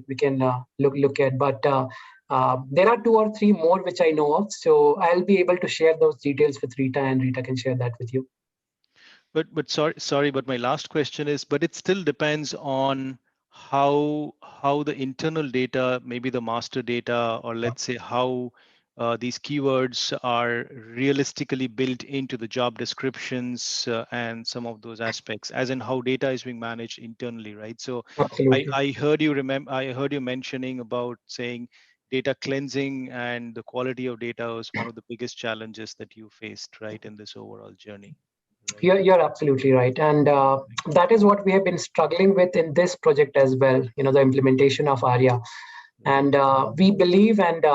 We can look at, but there are 2 or 3 more which I know of. So I'll be able to share those details with Rita, and Rita can share that with you. But sorry, but my last question is, but it still depends on how the internal data, maybe the master data, or let's say how these keywords are realistically built into the job descriptions and some of those aspects, as in how data is being managed internally, right? So I heard you mentioning about saying data cleansing and the quality of data was one of the biggest challenges that you faced, right, in this overall journey. Right? You're absolutely right, and that is what we have been struggling with in this project as well. The implementation of Arya, and we believe, and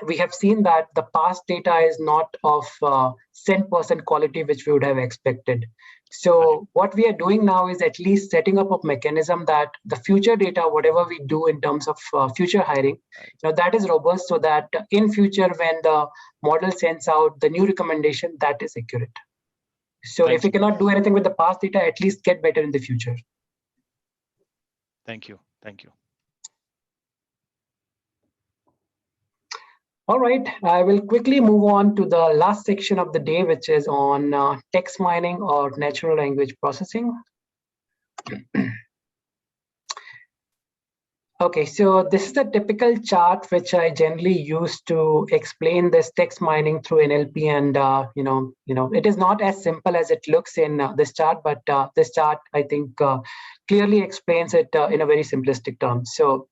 we have seen that the past data is not of 100% quality which we would have expected. So what we are doing now is at least setting up a mechanism that the future data, whatever we do in terms of future hiring, that is robust, so that in future when the model sends out the new recommendation, that is accurate. So if we cannot do anything with the past data, at least get better in the future. Thank you. Thank you. All right, I will quickly move on to the last section of the day, which is on text mining or natural language processing. Okay, so this is a typical chart which I generally use to explain this text mining through NLP, and it is not as simple as it looks in this chart, but this chart I think clearly explains it in a very simplistic term. So,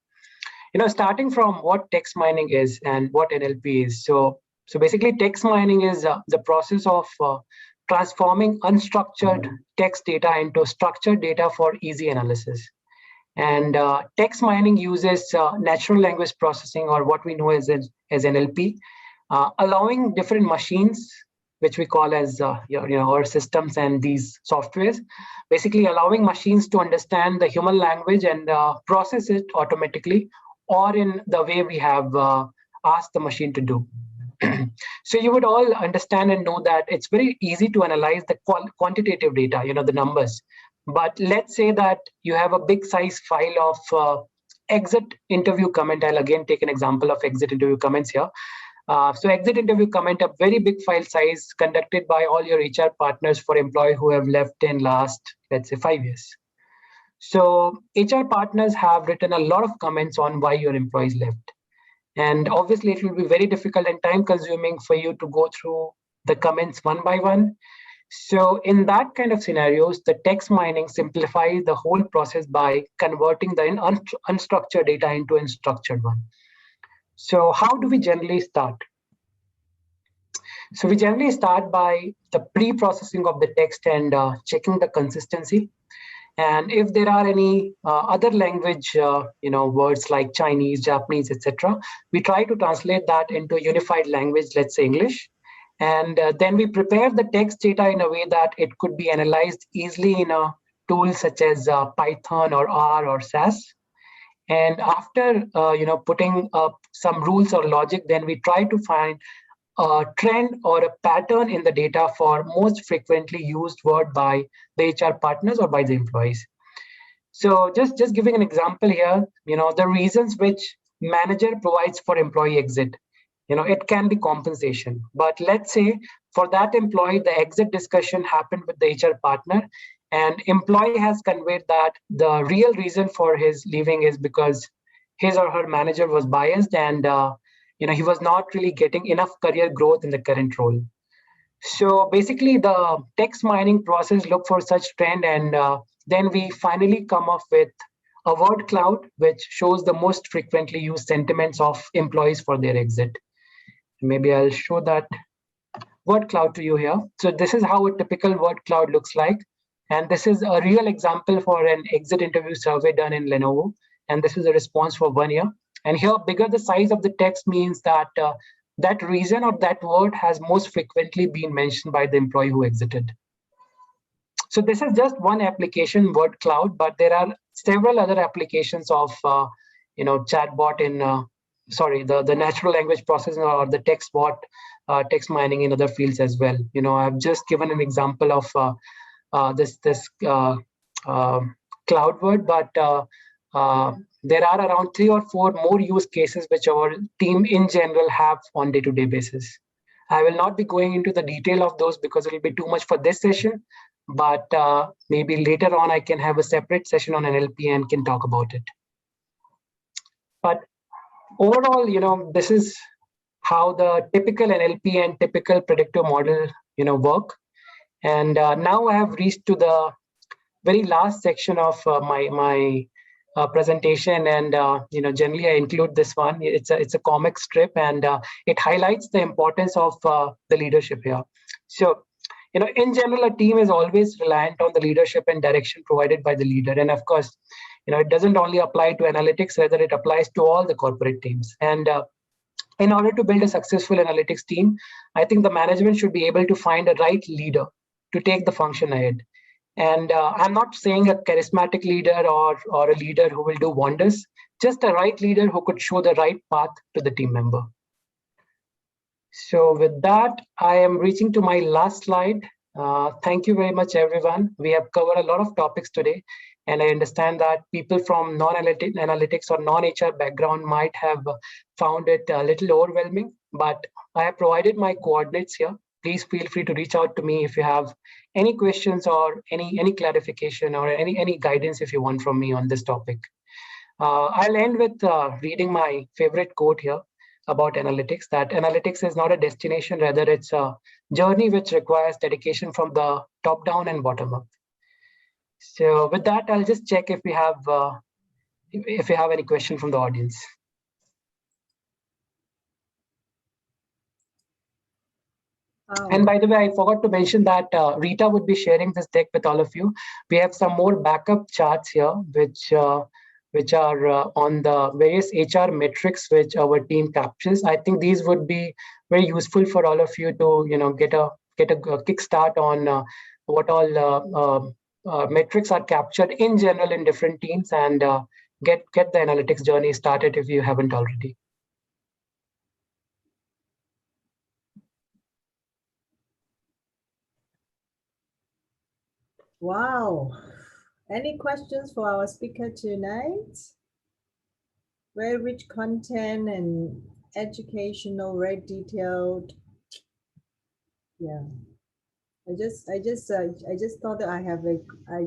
starting from what text mining is and what NLP is. So basically, text mining is the process of transforming unstructured text data into structured data for easy analysis. And text mining uses natural language processing, or what we know as NLP, allowing different machines, which we call as our systems and these softwares, basically allowing machines to understand the human language and process it automatically, or in the way we have asked the machine to do. So you would all understand and know that it's very easy to analyze the quantitative data, the numbers. But let's say that you have a big size file of exit interview comment. I'll again take an example of exit interview comments here. So exit interview comment, a very big file size conducted by all your HR partners for employee who have left in last, let's say, 5 years. So HR partners have written a lot of comments on why your employees left. And obviously it will be very difficult and time consuming for you to go through the comments one by one. So in that kind of scenarios, the text mining simplifies the whole process by converting the unstructured data into a structured one. So how do we generally start? So we generally start by the pre-processing of the text and checking the consistency. And if there are any other language, words like Chinese, Japanese, etc., we try to translate that into a unified language, let's say English. And then we prepare the text data in a way that it could be analyzed easily in a tool such as Python or R or SAS. And after putting up some rules or logic, then we try to find a trend or a pattern in the data for most frequently used word by the HR partners or by the employees. So just giving an example here, the reasons which manager provides for employee exit. It can be compensation, but let's say for that employee, the exit discussion happened with the HR partner, And employee has conveyed that the real reason for his leaving is because his or her manager was biased, and he was not really getting enough career growth in the current role. So basically, the text mining process look for such trend, and then we finally come up with a word cloud, which shows the most frequently used sentiments of employees for their exit. Maybe I'll show that word cloud to you here. So this is how a typical word cloud looks like. And this is a real example for an exit interview survey done in Lenovo. And this is a response for 1 year. And here, bigger the size of the text means that that reason or that word has most frequently been mentioned by the employee who exited. So this is just one application, word cloud, but there are several other applications of chatbot in the natural language processing or the text bot, text mining in other fields as well. I've just given an example of this cloud word, but there are around 3 or 4 more use cases which our team in general have on day-to-day basis. I will not be going into the detail of those because it will be too much for this session, but maybe later on I can have a separate session on NLP and can talk about it. But overall, this is how the typical NLP and typical predictive model, work. And now I have reached to the very last section of my presentation, and generally I include this one. It's a comic strip, and it highlights the importance of the leadership here. So, in general, a team is always reliant on the leadership and direction provided by the leader, and of course, it doesn't only apply to analytics, rather it applies to all the corporate teams. And in order to build a successful analytics team, I think the management should be able to find a right leader to take the function ahead. And I'm not saying a charismatic leader or a leader who will do wonders, just a right leader who could show the right path to the team member. So with that, I am reaching to my last slide. Thank you very much, everyone. We have covered a lot of topics today, and I understand that people from non-analytics or non-HR background might have found it a little overwhelming, but I have provided my coordinates here. Please feel free to reach out to me if you have any questions or any clarification or any guidance if you want from me on this topic. I'll end with reading my favorite quote here about analytics, that analytics is not a destination, rather it's a journey which requires dedication from the top down and bottom up. So with that, I'll just check if we have any question from the audience. And by the way, I forgot to mention that Rita would be sharing this deck with all of you. We have some more backup charts here, which are on the various HR metrics which our team captures. I think these would be very useful for all of you to get a kickstart on what all metrics are captured in general in different teams, and get the analytics journey started if you haven't already. Wow. Any questions for our speaker tonight? Very rich content and educational, very detailed. Yeah. I just thought that I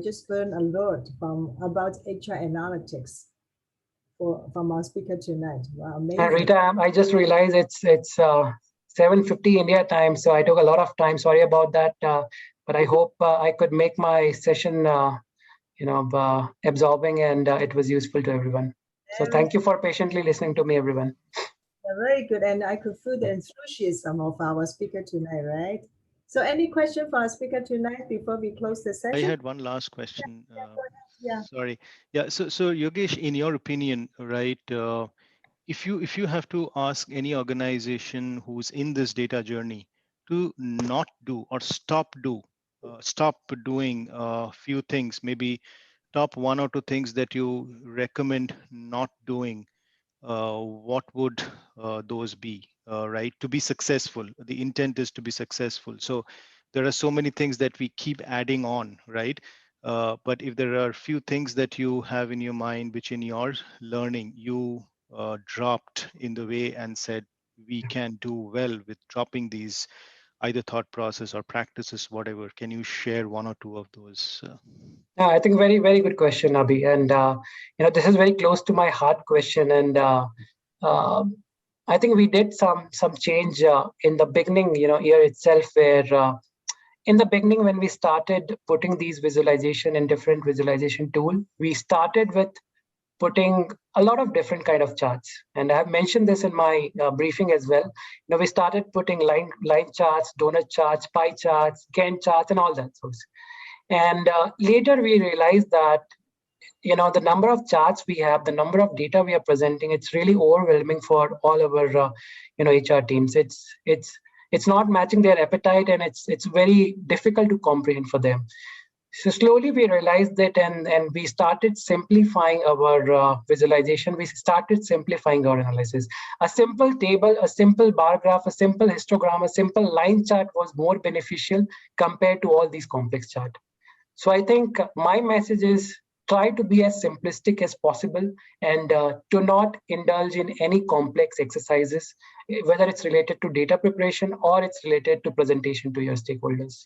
just learned a lot about HR analytics from our speaker tonight. Wow, amazing. Rita, I just realized it's 7:50 India time, so I took a lot of time. Sorry about that. But I hope I could make my session, absorbing, and it was useful to everyone. So thank you for patiently listening to me, everyone. Yeah, very good, and I could feel the enthusiasm of our speaker tonight, right? So any question for our speaker tonight before we close the session? I had one last question. Yeah. Sorry. Yeah. So Yogesh, in your opinion, right? If you have to ask any organization who's in this data journey to not do or stop doing a few things, maybe top 1 or 2 things that you recommend not doing, what would those be, right? To be successful, the intent is to be successful. So there are so many things that we keep adding on, right? But if there are few things that you have in your mind, which in your learning you dropped in the way and said, we can do well with dropping these, either thought process or practices, whatever. Can you share one or two of those? Yeah, I think very, very good question, Abhi. And, this is very close to my heart question. And I think we did some change in the beginning, year itself, where in the beginning, when we started putting these visualization in different visualization tool, we started with putting a lot of different kind of charts. And I have mentioned this in my briefing as well. We started putting line charts, donut charts, pie charts, Gantt charts, and all that sorts. And later we realized that, the number of charts we have, the number of data we are presenting, it's really overwhelming for all our, HR teams. It's not matching their appetite, and it's very difficult to comprehend for them. So slowly we realized that, and we started simplifying our visualization. We started simplifying our analysis. A simple table, a simple bar graph, a simple histogram, a simple line chart was more beneficial compared to all these complex charts. So I think my message is try to be as simplistic as possible, and to not indulge in any complex exercises, whether it's related to data preparation or it's related to presentation to your stakeholders.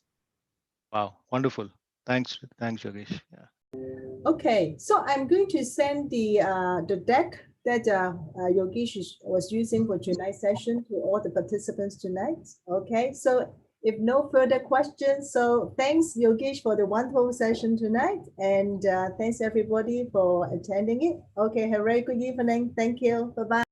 Wow, wonderful. Thanks, Yogesh. Yeah. Okay, so I'm going to send the deck that Yogesh was using for tonight's session to all the participants tonight. Okay, so if no further questions, so thanks Yogesh for the wonderful session tonight, and thanks everybody for attending it. Okay, have a very good evening. Thank you. Bye-bye.